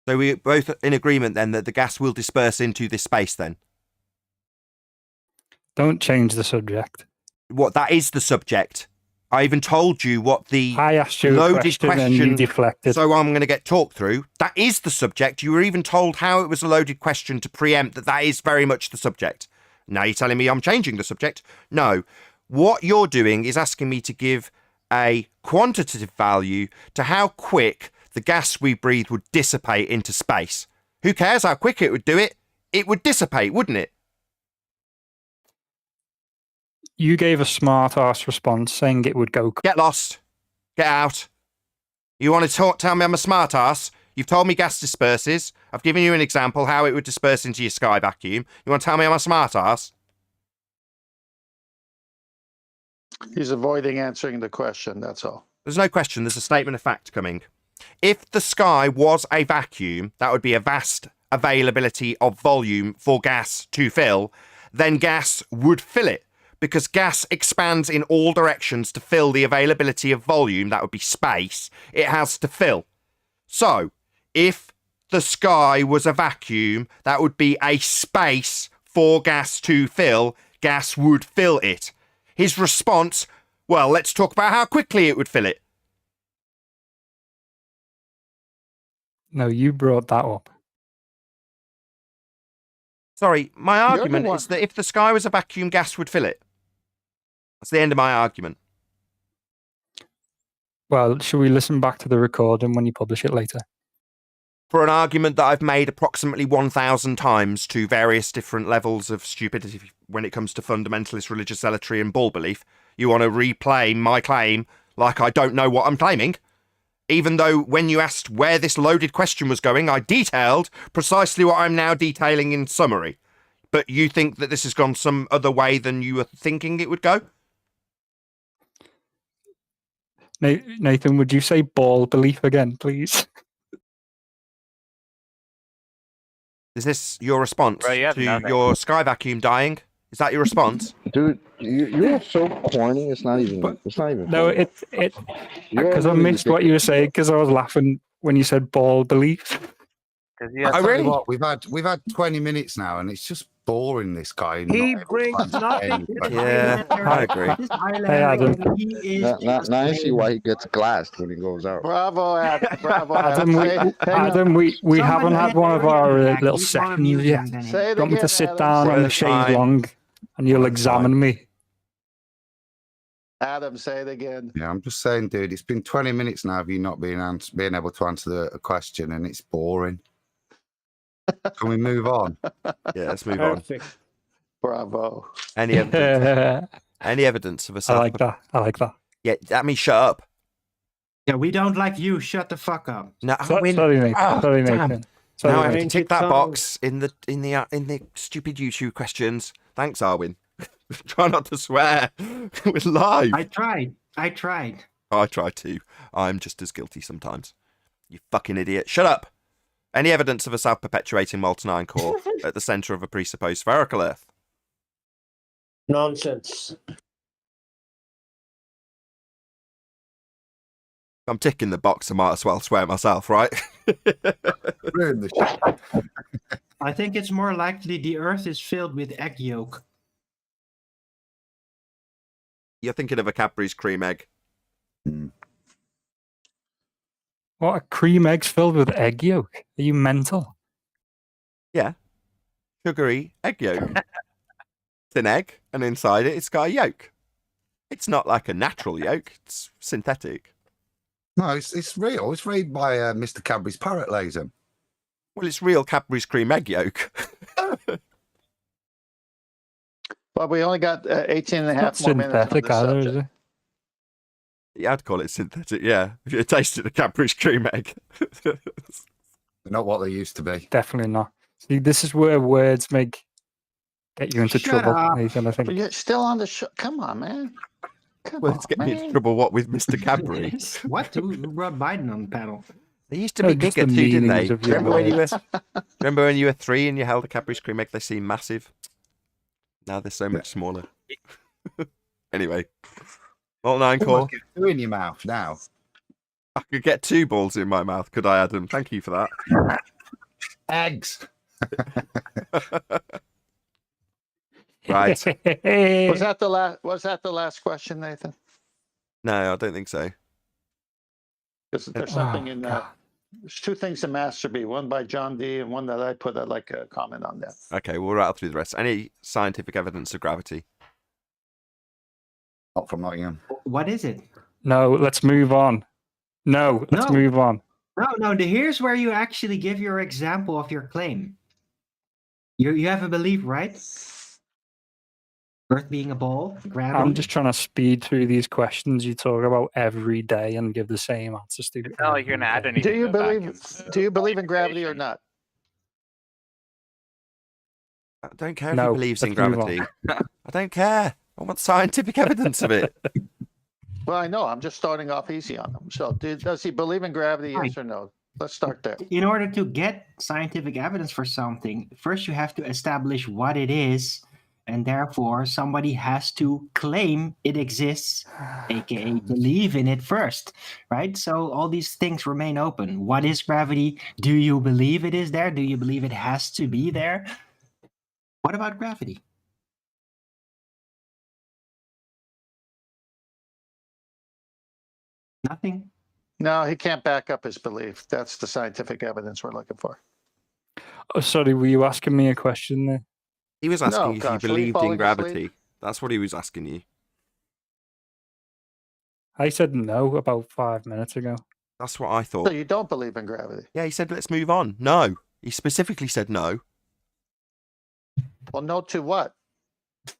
A: So we're both in agreement then that the gas will disperse into this space then?
H: Don't change the subject.
A: What, that is the subject. I even told you what the
H: I asked you a
A: loaded
H: question and you deflected.
A: So I'm going to get talked through. That is the subject. You were even told how it was a loaded question to preempt that is very much the subject. Now you're telling me I'm changing the subject? No. What you're doing is asking me to give a quantitative value to how quick the gas we breathe would dissipate into space. Who cares how quick it would do it? It would dissipate, wouldn't it?
H: You gave a smart-ass response saying it would go...
A: Get lost. Get out. You want to tell me I'm a smart-ass? You've told me gas disperses. I've given you an example how it would disperse into your sky vacuum. You want to tell me I'm a smart-ass?
B: He's avoiding answering the question, that's all.
A: There's no question. There's a statement of fact coming. If the sky was a vacuum, that would be a vast availability of volume for gas to fill, then gas would fill it. Because gas expands in all directions to fill the availability of volume, that would be space, it has to fill. So, if the sky was a vacuum, that would be a space for gas to fill, gas would fill it. His response, well, let's talk about how quickly it would fill it.
H: No, you brought that up.
A: Sorry, my
B: the
A: argument
B: one.
A: is that if the sky was a vacuum, gas would fill it. That's the end of my argument.
H: Well, should we listen back to the recording when you publish it later?
A: For an argument that I've made approximately 1,000 times to various different levels of stupidity when it comes to fundamentalist religious zealotry and ball belief, you want to replay my claim like I don't know what I'm claiming? Even though when you asked where this loaded question was going, I detailed precisely what I'm now detailing in summary. But you think that this has gone some other way than you were thinking it would go?
H: Nathan, would you say ball belief again, please?
A: Is this your response
E: Right, yeah,
A: to
E: nothing.
A: your sky vacuum dying? Is that your response?
I: Dude, you're so corny. It's not even. It's not even.
H: No,
I: funny. You're
H: because I
I: really
H: missed what you were saying because I was laughing when you said ball belief.
G: I tell you
A: really?
G: what, we've had 20 minutes now, and it's just boring. This guy. and
C: He
G: not able to
C: brings
G: answer
C: nothing
G: any
C: to the
G: questions.
A: Yeah, I agree.
H: Hey, Adam.
I: Now I see why he gets glassed when he goes out.
B: Bravo, Adam. Bravo,
H: Adam, we haven't had one of our little sessions yet. Do
B: Say it
H: you want me to
B: again,
H: sit
B: Adam.
H: down on the shade
A: Fine.
H: long and you'll examine me?
B: Adam, say it again.
G: Yeah, I'm just saying, dude. It's been 20 minutes now of you not being able to answer a question, and it's boring. Can we move on?
A: Yeah, let's move on.
C: Perfect.
B: Bravo.
A: Any evidence?
H: I
A: Any evidence of a South?
H: like that. I like that.
A: Yeah, that means shut up.
D: Yeah, we don't like you. Shut the fuck up.
A: No,
H: Sorry, Nathan.
A: Oh,
H: Sorry,
A: damn.
H: Nathan. Sorry,
A: Now I have to
C: Arwin.
A: tick that
C: Tongue.
A: box in the stupid YouTube questions. Thanks, Arwin. Try not to swear. We're live.
D: I tried. I tried.
A: I try to. I'm just as guilty sometimes. You fucking idiot. Shut up. Any evidence of a self-perpetuating molten iron core at the centre of a presupposed spherical Earth?
C: Nonsense.
A: I'm ticking the box. I might as well swear myself, right?
G: Ruin the show.
D: I think it's more likely the Earth is filled with egg yolk.
A: You're thinking of a Cadbury's cream egg.
H: What, are cream eggs filled with egg yolk? Are you mental?
A: Sugary egg yolk. It's an egg, and inside it's got a yolk. It's not like a natural yolk. It's synthetic.
G: No, it's real. It's made by Mr. Cadbury's parrot lays them.
A: Well, it's real Cadbury's cream egg yolk.
B: But we only got 18 and a
H: It's
B: half
H: not
B: more minutes on
H: synthetic
B: this
H: either, is
B: subject.
A: Yeah, I'd call it synthetic, yeah. If you tasted a Cadbury's cream egg.
G: They're not what they used to be.
H: Definitely not. See, this is where words get you into
D: Shut
H: trouble,
D: up.
H: Nathan, I think.
B: But you're still on the show. Come on, man. Come
A: Well,
B: on,
A: it's getting me into
B: man.
A: trouble, what, with Mr. Cadbury?
D: What? Who brought Biden on the panel?
A: They used to
H: No,
A: be
H: just
A: bigger
H: the
A: too, didn't they?
H: meanings of your
A: Remember when you were 3 and you held a Cadbury's cream egg? They seemed massive. Now they're so much smaller. Anyway. Molten iron core.
G: Almost get two in your mouth now.
A: I could get 2 balls in my mouth, could I, Adam? Thank you for that.
G: Eggs.
A: Right.
B: Was that the last question, Nathan?
A: No, I don't think so.
B: Because there's something
H: Oh,
B: in
H: God.
B: there's 2 things in Master B, one by John D and one that I put. I'd like a comment on that.
A: Okay, we'll rattle through the rest. Any scientific evidence of gravity?
G: Not from Nottingham.
D: What is it?
H: No, let's move on. No, let's
D: No.
H: move on.
D: No. Here's where you actually give your example of your claim. You have a belief, right? Earth being a ball, gravity.
H: I'm just trying to speed through these questions you talk about every day and give the same answers to.
E: It's not like you're gonna add
H: every day.
E: anything.
B: Do you
E: to the
B: believe?
E: vacuum.
B: Do you believe in gravity or not?
A: I don't care if
H: No,
A: he believes in
H: let's move on.
A: gravity. I don't care. I want scientific evidence of it.
B: Well, I know. I'm just starting off easy on him. So, does he believe in gravity? Yes
D: Right.
B: or no? Let's start there.
D: In order to get scientific evidence for something, first you have to establish what it is, and therefore somebody has to claim it exists, aka believe in it first, right? So all these things remain open. What is gravity? Do you believe it is there? Do you believe it has to be there? What about gravity? Nothing.
B: No, he can't back up his belief. That's the scientific evidence we're looking for.
H: Oh, sorry, were you asking me a question there?
A: He was
B: No,
A: asking
B: gosh,
A: if you
B: were you
A: believed in
B: falling
A: gravity.
B: asleep?
A: That's what he was asking you.
H: I said no about 5 minutes ago.
A: That's what I
B: So
A: thought.
B: you don't believe in gravity?
A: Yeah, he said, let's move on. No. He specifically said no.
B: Well, no to what?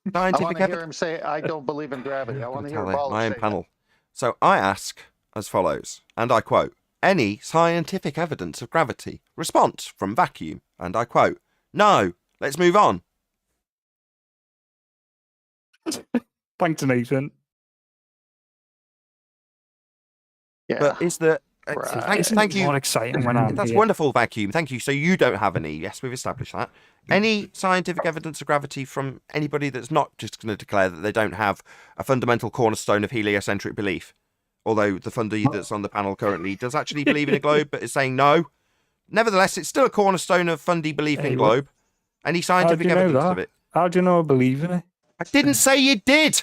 B: I
A: Scientific
B: want to hear
A: evidence.
B: him say, "I don't believe in gravity." I want to hear
A: Tell it,
B: Ball
A: my
B: say
A: own
B: that.
A: panel. So I ask as follows, and I quote, any scientific evidence of gravity? Response from vacuum, and I quote, no, let's move on.
H: Thanks, Nathan.
B: Yeah.
A: But is there...
B: Right.
H: Isn't
A: Thank
H: it
A: you.
H: more exciting when I'm
A: That's
H: here?
A: wonderful, vacuum. Thank you. So you don't have any. Yes, we've established that. Any scientific evidence of gravity from anybody that's not just going to declare that they don't have a fundamental cornerstone of heliocentric belief? Although the fundie that's on the panel currently does actually believe in a globe, but is saying no. Nevertheless, it's still a cornerstone of fundie belief
H: Hey,
A: in
H: what-
A: globe. Any scientific
H: you know
A: evidence
H: that?
A: of it?
H: How do you know I believe in it?
A: I didn't say you did.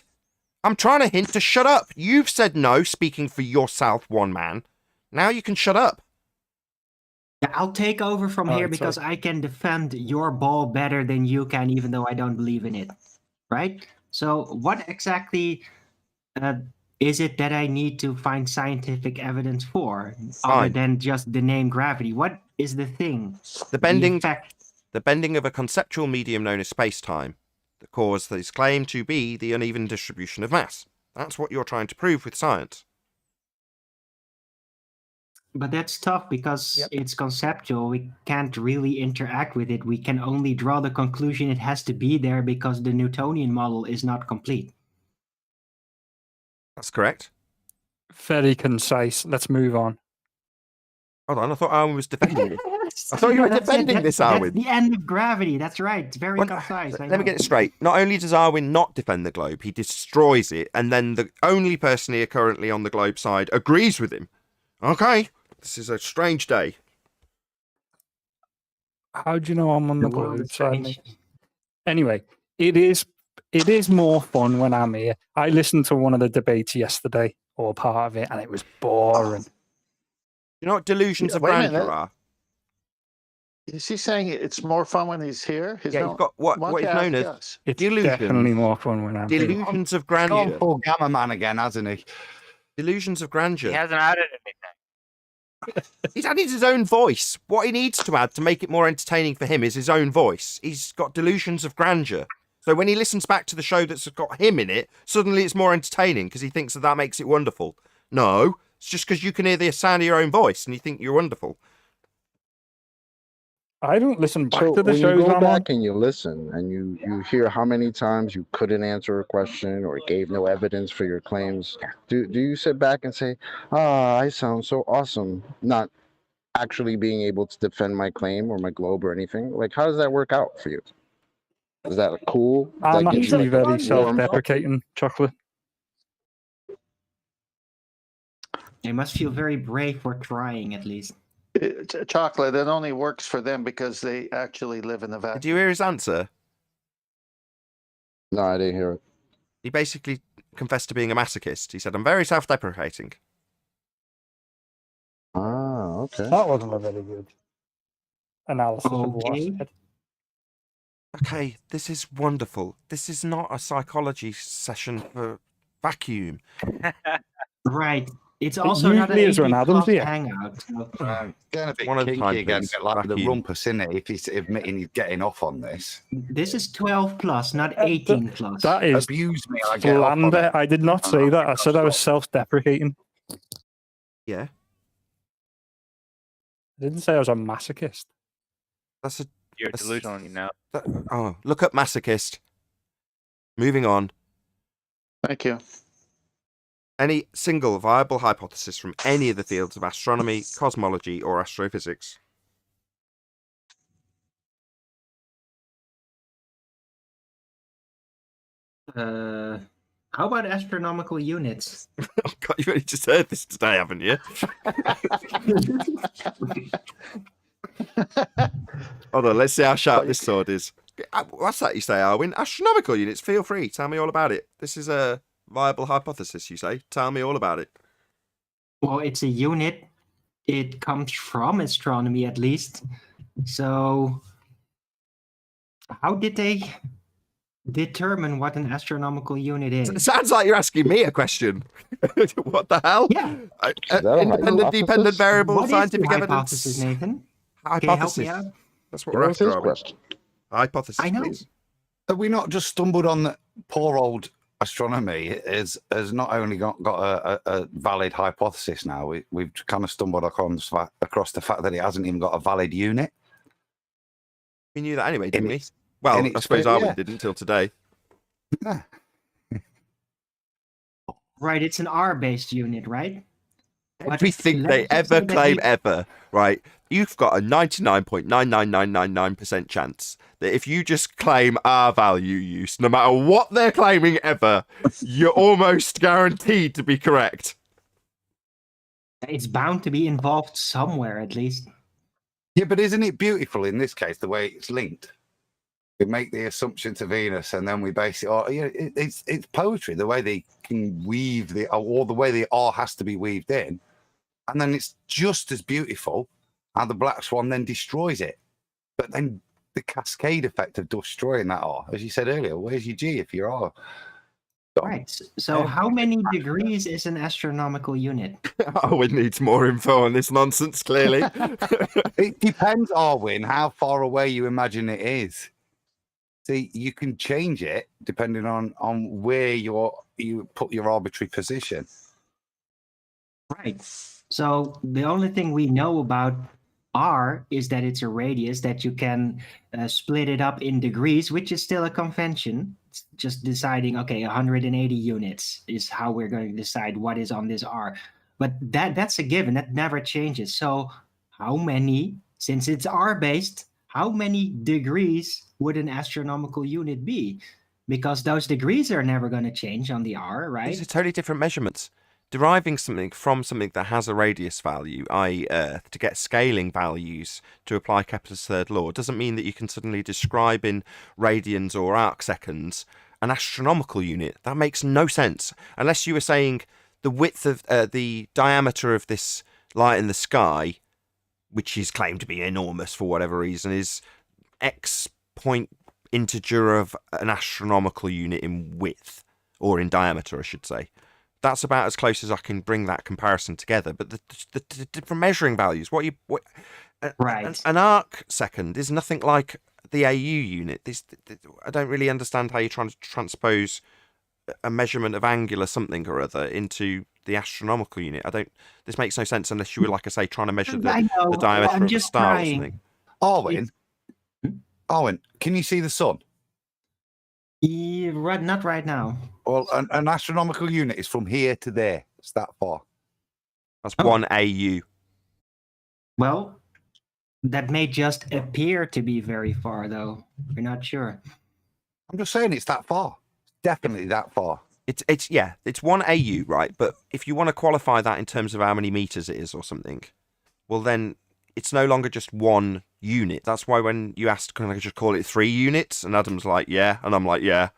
A: I'm trying to hint to shut up. You've said no, speaking for yourself, one man. Now you can shut up.
D: Yeah, I'll take over from
H: All
D: here
H: right,
D: because I can defend your ball better than you can, even though I don't believe in it. Right? So, what exactly is it that I need to find scientific evidence for, other
A: Fine.
D: than just the name gravity? What is the thing.
A: The bending,
D: effect.
A: the bending of a conceptual medium known as space-time that caused this claim to be the uneven distribution of mass. That's what you're trying to prove with science.
D: But that's tough because it's conceptual. We can't really interact with it. We can only draw the conclusion it has to be there because the Newtonian model is not complete.
A: That's correct.
H: Very concise. Let's move on.
A: Hold on, I thought Arwin was defending it. I thought you were
D: That's it.
A: defending this,
D: That's
A: Arwin.
D: the end of gravity. That's right. It's very
A: Well,
D: concise. I
A: Let me
D: know.
A: get it straight. Not only does Arwin not defend the globe, he destroys it, and then the only person here currently on the globe side agrees with him. Okay, this is a strange day.
H: How do you know I'm on the
D: The world
H: globe
D: is
H: side, mate?
D: strange.
H: Anyway, it is more fun when I'm here. I listened to one of the debates yesterday, or part of it, and it was boring.
A: You know what delusions of
B: Wait a
A: grandeur
B: minute.
A: are?
B: Is he saying it's more fun when he's here?
A: Yeah, you've got what
B: why don't
A: is
B: you
A: known
B: ask
A: as
B: us?
H: It's
A: Delusions.
H: definitely more fun when I'm here.
A: delusions of
G: Gone
A: grandeur.
G: full Gamma Man again, hasn't he?
A: Delusions of
E: He
A: grandeur.
E: hasn't added anything.
A: He's added his own voice. What he needs to add to make it more entertaining for him is his own voice. He's got delusions of grandeur. So when he listens back to the show that's got him in it, suddenly it's more entertaining because he thinks that makes it wonderful. No, it's just because you can hear the sound of your own voice and you think you're wonderful.
H: I don't listen back
I: So
H: to the
I: when you
H: shows
I: go
H: I'm on.
I: back and you listen and you hear how many times you couldn't answer a question or gave no evidence for your claims, do you sit back and say, I sound so awesome, not actually being able to defend my claim or my globe or anything? Like, how does that work out for you? Is that cool?
H: I'm
I: That gives you
H: actually
I: like a
H: very
I: warm-
H: self-deprecating, Chocolate.
D: They must feel very brave for trying, at least.
B: Chocolate, it only works for them because they actually live in the vacuum.
A: Do you hear his answer?
I: No, I didn't hear it.
A: He basically confessed to being a masochist. He said, I'm very self-deprecating.
I: Ah, okay.
H: That wasn't a very good analysis of what I
D: Okay.
H: said.
A: Okay, this is wonderful. This is not a psychology session for vacuum.
D: Right. It's also not an
H: usually is when
D: 80
H: Adam's
D: plus
H: here.
D: hangout. So.
G: Getting a bit
A: One at a
G: kinky
A: time,
G: again,
A: please.
G: a bit like the
A: Vacuum.
G: rumpus, isn't it? If he's admitting he's getting off on this.
D: This is 12 plus, not 18 plus.
H: That is
G: Abuse me, I get off on
H: slander.
G: it.
H: I did not say that. I said I was self-deprecating.
A: Yeah,
H: I didn't say I was a masochist.
A: that's a...
E: You're
A: That's-
E: delusional, you know.
A: Oh, look up masochist. Moving on.
B: Thank you.
A: Any single viable hypothesis from any of the fields of astronomy, cosmology, or astrophysics?
D: How about astronomical units?
A: Oh God, you've only just heard this today, haven't you? Hold on, let's see how sharp this sword is. What's that you say, Arwin? Astronomical units, feel free. Tell me all about it. This is a viable hypothesis, you say. Tell me all about it.
D: Well, it's a unit. It comes from astronomy, at least. So, how did they determine what an astronomical unit is?
A: It sounds like you're asking me a question. What the hell?
D: Yeah.
I: that a
A: Independent,
I: hypothesis?
A: dependent variable,
D: What is
A: scientific
D: your
A: evidence.
D: hypothesis, Nathan? Can you help
A: Hypothesis.
D: me out?
A: That's what
I: What
A: we're
I: was
A: after,
I: his
A: are we?
I: question?
A: Hypothesis,
D: I know.
A: please.
G: Have we not just stumbled on that poor old astronomy has not only got a valid hypothesis now, we've kind of stumbled across the fact that it hasn't even got a valid unit.
A: We knew that anyway,
G: In
A: didn't we?
G: its-
A: Well,
G: in
A: I
G: its
A: suppose
G: fit,
A: Arwin
G: yeah.
A: didn't until today.
D: Right, it's an R-based unit, right? But
A: Everything they
D: let's just
A: ever
D: say that
A: claim
D: we-
A: ever, right? You've got a 99.99999% chance that if you just claim R value use, no matter what they're claiming ever, you're almost guaranteed to be correct.
D: It's bound to be involved somewhere, at least.
G: Yeah, but isn't it beautiful in this case the way it's linked? We make the assumption to Venus, and then we base it on. You know, it's poetry. The way they can weave or the way the R has to be weaved in, and then it's just as beautiful. And the black swan then destroys it, but then the cascade effect of destroying that R, as you said earlier, where's your G if you're R? Done.
D: Right. So how many degrees is an astronomical unit?
A: Arwin needs more info on this nonsense, clearly.
G: It depends, Arwin, how far away you imagine it is. See, you can change it depending on where you put your arbitrary position.
D: Right. So the only thing we know about R is that it's a radius that you can split it up in degrees, which is still a convention. It's just deciding, okay, 180 units is how we're going to decide what is on this R. But that's a given. That never changes. So how many, since it's R-based, how many degrees would an astronomical unit be? Because those degrees are never going to change on the R, right?
A: These are totally different measurements. Deriving something from something that has a radius value, i.e. Earth, to get scaling values to apply Kepler's third law doesn't mean that you can suddenly describe in radians or arc seconds an astronomical unit. That makes no sense. Unless you were saying the width of the diameter of this light in the sky, which is claimed to be enormous for whatever reason, is X point integer of an astronomical unit in width, or in diameter, I should say. That's about as close as I can bring that comparison together. But the different measuring values,
D: Right.
A: An arc second is nothing like the AU unit. I don't really understand how you're trying to transpose a measurement of angular something or other into the astronomical unit. This makes no sense unless you were, like I say, trying to measure the diameter
D: I'm
A: of a
D: just
A: star or
D: trying.
A: something.
G: Arwin, can you see the sun?
D: Not right now.
G: Well, an astronomical unit is from here to there. It's that far.
A: That's 1 AU.
D: Well, that may just appear to be very far, though. We're not sure.
G: I'm just saying it's that far. Definitely that far.
A: It's 1 AU, right? But if you want to qualify that in terms of how many meters it is or something, well, then it's no longer just one unit. That's why when you asked, can I just call it 3 units? And Adam's like, yeah. And I'm like, yeah.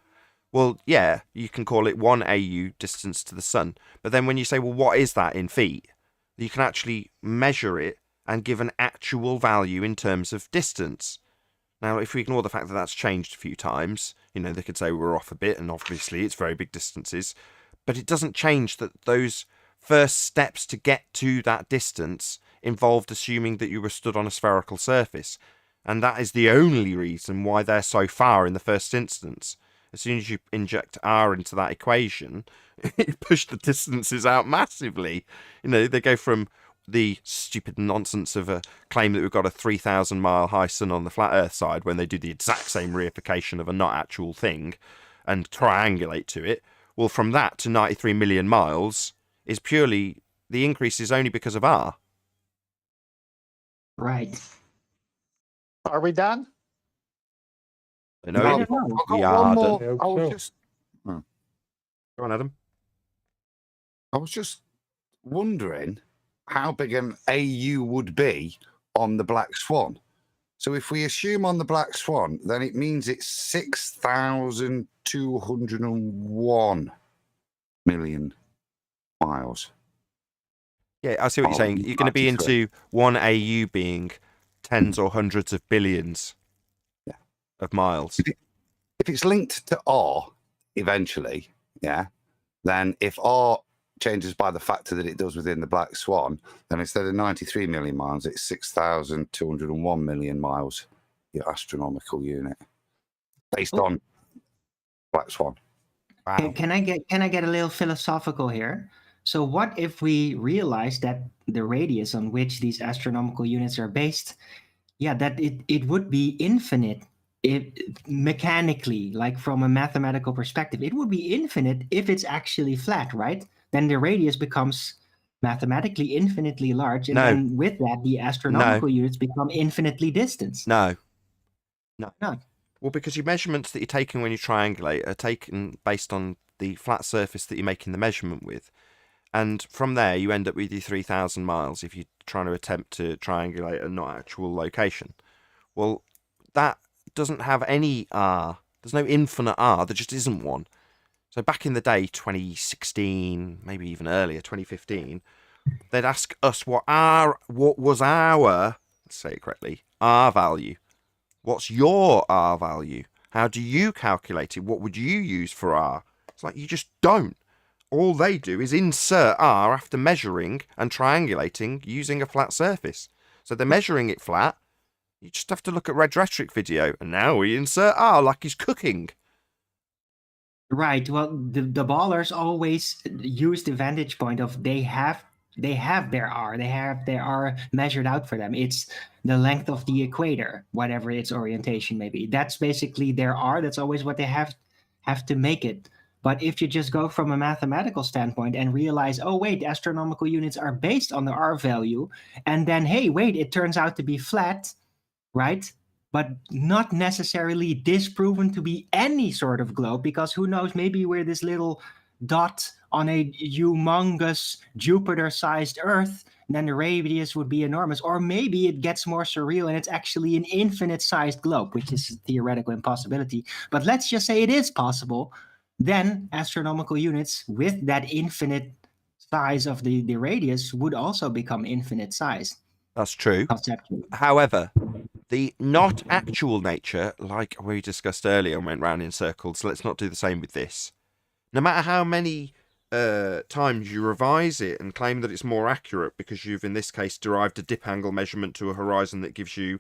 A: Well, yeah, you can call it 1 AU distance to the sun. But then when you say, well, what is that in feet? You can actually measure it and give an actual value in terms of distance. Now, if we ignore the fact that that's changed a few times, they could say we're off a bit, and obviously it's very big distances. But it doesn't change that those first steps to get to that distance involved assuming that you were stood on a spherical surface. And that is the only reason why they're so far in the first instance. As soon as you inject R into that equation, it pushed the distances out massively. They go from the stupid nonsense of a claim that we've got a 3,000 mile high sun on the flat Earth side when they do the exact same reification of a not actual thing and triangulate to it. Well, from that to 93 million miles is purely, the increase is only because of R.
D: Right.
B: Are we done?
D: I don't know.
A: We are done.
F: Go
A: on, Adam.
G: I was just wondering how big an AU would be on the Black Swan. So if we assume on the Black Swan, then it means it's 6,201 million miles.
A: Yeah, I see what you're saying. You're going to be into 1 AU being tens or hundreds of billions of miles.
G: If it's linked to R eventually, then if R changes by the factor that it does within the Black Swan, then instead of 93 million miles, it's 6,201 million miles, your astronomical unit, based on Black Swan.
A: Wow.
D: Can I get a little philosophical here? So what if we realize that the radius on which these astronomical units are based, that it would be infinite mechanically, like from a mathematical perspective, it would be infinite if it's actually flat, right? Then the radius becomes mathematically infinitely large, and then with that, the astronomical units become infinitely distant.
A: No.
D: Not.
A: Well, because your measurements that you're taking when you triangulate are taken based on the flat surface that you're making the measurement with. And from there, you end up with your 3,000 miles if you're trying to attempt to triangulate a not actual location. Well, that doesn't have any R. There's no infinite R. There just isn't one. So back in the day, 2016, maybe even earlier, 2015, they'd ask us what was our, let's say it correctly, R value. What's your R value? How do you calculate it? What would you use for R? It's like you just don't. All they do is insert r after measuring and triangulating using a flat surface. So they're measuring it flat. You just have to look at Red Rhetoric video, and now we insert r like he's cooking.
D: Right. Well, the ballers always use the vantage point of they have their R. They have their R measured out for them. It's the length of the equator, whatever its orientation may be. That's basically their R. That's always what they have to make it. But if you just go from a mathematical standpoint and realize, oh wait, astronomical units are based on the R value, and then hey, wait, it turns out to be flat, right? But not necessarily disproven to be any sort of globe, because who knows, maybe we're this little dot on a humongous Jupiter-sized Earth, and then the radius would be enormous. Or maybe it gets more surreal and it's actually an infinite-sized globe, which is a theoretical impossibility. But let's just say it is possible. Then astronomical units with that infinite size of the radius would also become infinite size.
A: That's true.
D: Conceptually.
A: However, the not actual nature, like we discussed earlier and went round in circles, so let's not do the same with this. No matter how many times you revise it and claim that it's more accurate because you've, in this case, derived a dip angle measurement to a horizon that gives you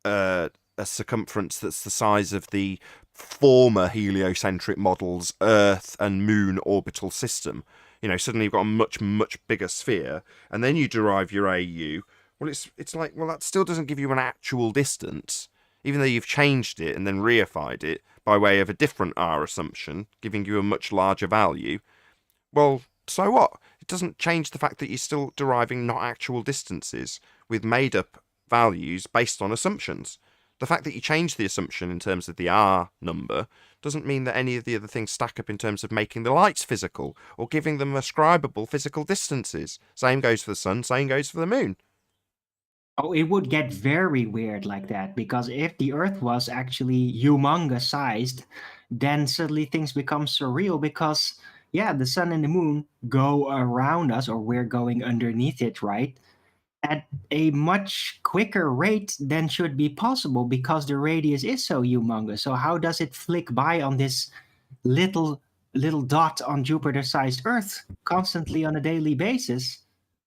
A: a circumference that's the size of the former heliocentric model's Earth and Moon orbital system. You know, suddenly you've got a much, much bigger sphere, and then you derive your AU. Well, it's like, well, that still doesn't give you an actual distance, even though you've changed it and then reified it by way of a different R assumption, giving you a much larger value. Well, so what? It doesn't change the fact that you're still deriving not actual distances with made-up values based on assumptions. The fact that you change the assumption in terms of the R number doesn't mean that any of the other things stack up in terms of making the lights physical or giving them ascribable physical distances. Same goes for the sun, same goes for the moon.
D: Oh, it would get very weird like that, because if the Earth was actually humongous sized, then suddenly things become surreal because, yeah, the sun and the moon go around us, or we're going underneath it, right? At a much quicker rate than should be possible because the radius is so humongous. So how does it flick by on this little dot on Jupiter-sized Earth constantly on a daily basis?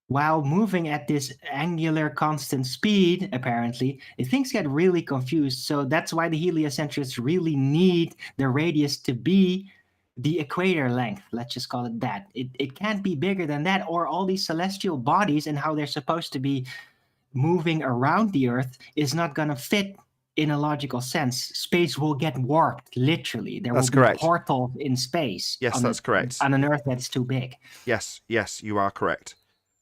D: While moving at this angular constant speed, apparently, things get really confused. So that's why the heliocentrics really need the radius to be the equator length. Let's just call it that. It can't be bigger than that, or all these celestial bodies and how they're supposed to be moving around the Earth is not going to fit in a logical sense. Space will get warped, literally. There will be portals in space.
A: Yes, that's correct.
D: On an Earth that's too big.
A: Yes, you are correct.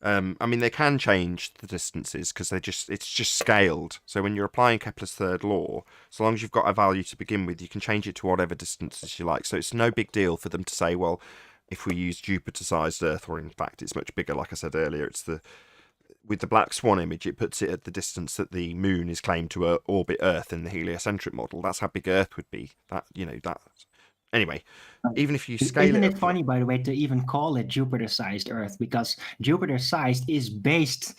A: I mean, they can change the distances because it's just scaled. So when you're applying Kepler's third law, so long as you've got a value to begin with, you can change it to whatever distances you like. So it's no big deal for them to say, well, if we use Jupiter-sized Earth, or in fact it's much bigger, like I said earlier, with the Black Swan image, it puts it at the distance that the moon is claimed to orbit Earth in the heliocentric model. That's how big Earth would be. Anyway, even if you scale
D: Isn't it funny, by the way, to even call it Jupiter-sized Earth, because Jupiter-sized is based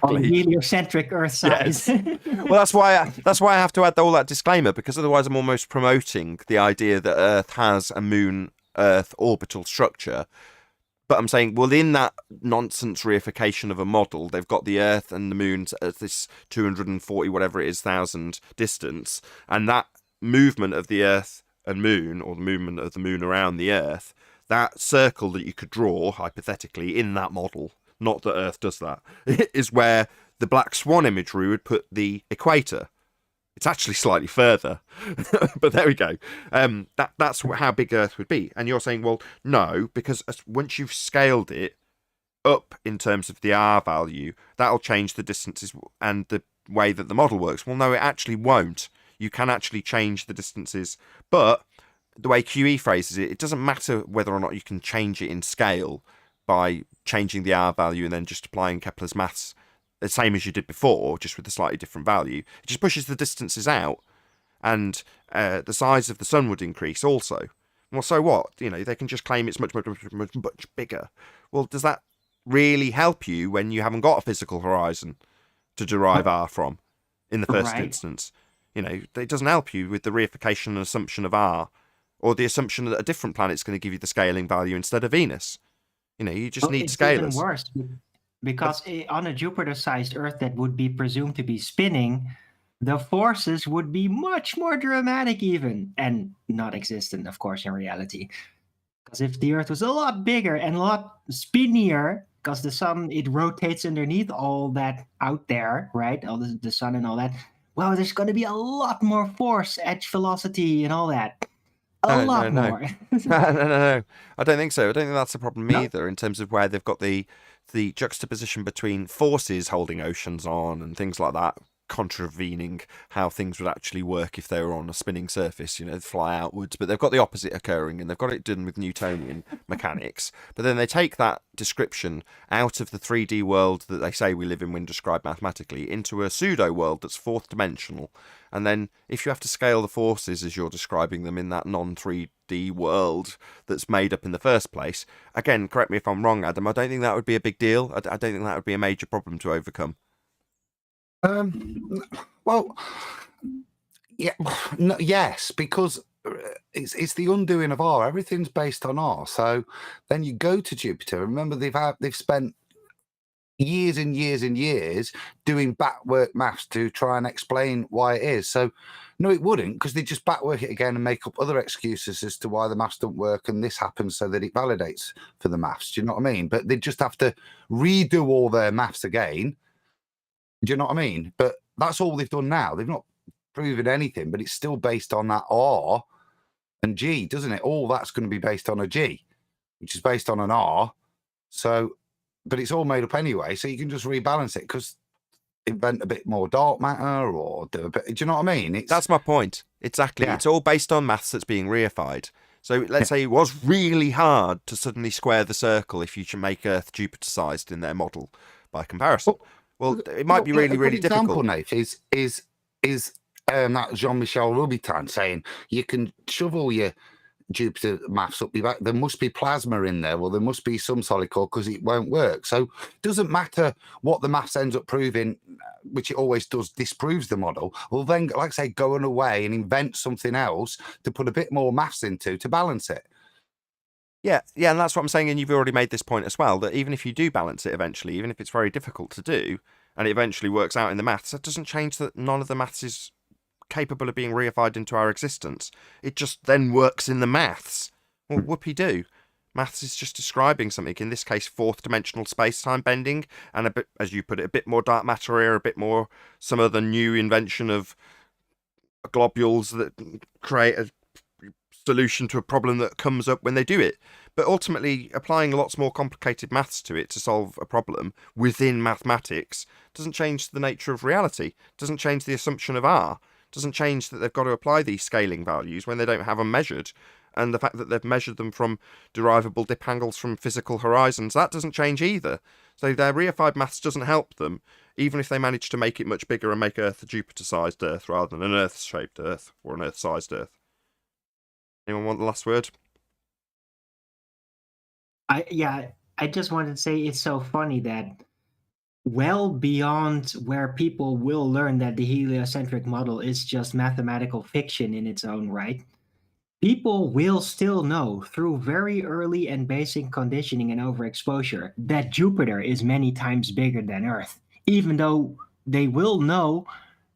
D: on heliocentric Earth size.
A: Yes. Well, that's why I have to add all that disclaimer, because otherwise I'm almost promoting the idea that Earth has a Moon-Earth orbital structure. But I'm saying, well, in that nonsense reification of a model, they've got the Earth and the Moon at this 240 whatever it is thousand distance, and that movement of the Earth and Moon, or the movement of the Moon around the Earth, that circle that you could draw hypothetically in that model, not that Earth does that, is where the Black Swan imagery would put the equator. It's actually slightly further, but there we go. That's how big Earth would be. And you're saying, well, no, because once you've scaled it up in terms of the R value, that'll change the distances and the way that the model works. Well, no, it actually won't. You can actually change the distances, but the way QE phrases it, it doesn't matter whether or not you can change it in scale by changing the R value and then just applying Kepler's maths the same as you did before, just with a slightly different value. It just pushes the distances out, and the size of the sun would increase also. Well, so what? You know, they can just claim it's much, much, much, much bigger. Well, does that really help you when you haven't got a physical horizon to derive R from in the first instance? You know, it doesn't help you with the reification and assumption of R or the assumption that a different planet's going to give you the scaling value instead of Venus. You know, you just need
D: It's even
A: scalars.
D: worse because on a Jupiter-sized Earth that would be presumed to be spinning, the forces would be much more dramatic even, and not existent, of course, in reality. Because if the Earth was a lot bigger and a lot spinnier, because the sun, it rotates underneath all that out there, right? All the sun and all that. Well, there's going to be a lot more force, edge velocity, and all that. A lot more.
A: No. I don't think so. I don't think that's a problem
D: No?
A: either in terms of where they've got the juxtaposition between forces holding oceans on and things like that, contravening how things would actually work if they were on a spinning surface, you know, fly outwards. But they've got the opposite occurring, and they've got it done with Newtonian mechanics. But then they take that description out of the 3D world that they say we live in when described mathematically into a pseudo world that's fourth dimensional. And then if you have to scale the forces as you're describing them in that non-3D world that's made up in the first place, again, correct me if I'm wrong, Adam, I don't think that would be a big deal. I don't think that would be a major problem to overcome.
G: Well, yeah, no, yes, because it's the undoing of R. Everything's based on R. So then you go to Jupiter. Remember, they've spent years and years and years doing backwork maths to try and explain why it is. So no, it wouldn't, because they just backwork it again and make up other excuses as to why the maths don't work and this happens so that it validates for the maths. Do you know what I mean? But they just have to redo all their maths again. Do you know what I mean? But that's all they've done now. They've not proven anything, but it's still based on that R and G, doesn't it? All that's going to be based on a G, which is based on an R. So, but it's all made up anyway. So you can just rebalance it, because invent a bit more dark matter or do a bit. Do you know what I mean?
A: That's my point. Exactly.
G: Yeah.
A: It's all based on maths that's being reified. So let's say it was really hard to suddenly square the circle if you should make Earth Jupiter-sized in their model by comparison. Well, it might be really, really
G: example,
A: difficult.
G: Nate, is that Jean-Michel Louboutin saying you can shove all your Jupiter maths up your back. There must be plasma in there. Well, there must be some solid core, because it won't work. So it doesn't matter what the maths ends up proving, which it always does, disproves the model. Well, then, like I say, go on away and invent something else to put a bit more maths into to balance it.
A: Yeah, and that's what I'm saying, and you've already made this point as well, that even if you do balance it eventually, even if it's very difficult to do, and it eventually works out in the maths, that doesn't change that none of the maths is capable of being reified into our existence. It just then works in the maths. Well, whoopee-doo. Maths is just describing something, in this case, fourth-dimensional space-time bending, and a bit, as you put it, a bit more dark matter here, a bit more some other new invention of globules that create a solution to a problem that comes up when they do it. But ultimately, applying lots more complicated maths to it to solve a problem within mathematics doesn't change the nature of reality, doesn't change the assumption of R, doesn't change that they've got to apply these scaling values when they don't have them measured. And the fact that they've measured them from derivable dip angles from physical horizons, that doesn't change either. So their reified maths doesn't help them, even if they manage to make it much bigger and make Earth a Jupiter-sized Earth rather than an Earth-shaped Earth or an Earth-sized Earth. Anyone want the last word?
D: I just wanted to say it's so funny that well beyond where people will learn that the heliocentric model is just mathematical fiction in its own right, people will still know through very early and basic conditioning and overexposure that Jupiter is many times bigger than Earth, even though they will know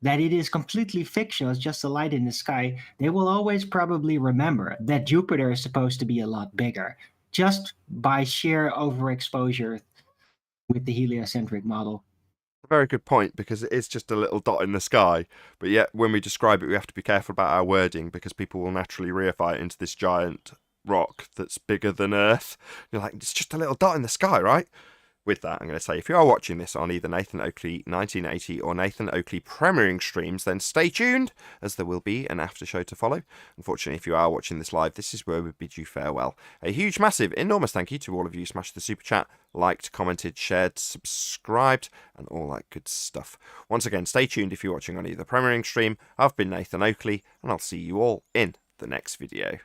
D: that it is completely fictional, it's just a light in the sky. They will always probably remember that Jupiter is supposed to be a lot bigger, just by sheer overexposure with the heliocentric model.
A: A very good point, because it is just a little dot in the sky, but yet when we describe it we have to be careful about our wording, because people will naturally reify it into this giant rock that's bigger than Earth. You're like, it's just a little dot in the sky, right? With that, I'm going to say, if you are watching this on either Nathan Oakley 1980 or Nathan Oakley premiering streams, then stay tuned, as there will be an after show to follow. Unfortunately, if you are watching this live, this is where we bid you farewell. A huge, massive, enormous thank you to all of you who smashed the super chat, liked, commented, shared, subscribed, and all that good stuff. Once again, stay tuned if you're watching on either premiering stream. I've been Nathan Oakley, and I'll see you all in the next video.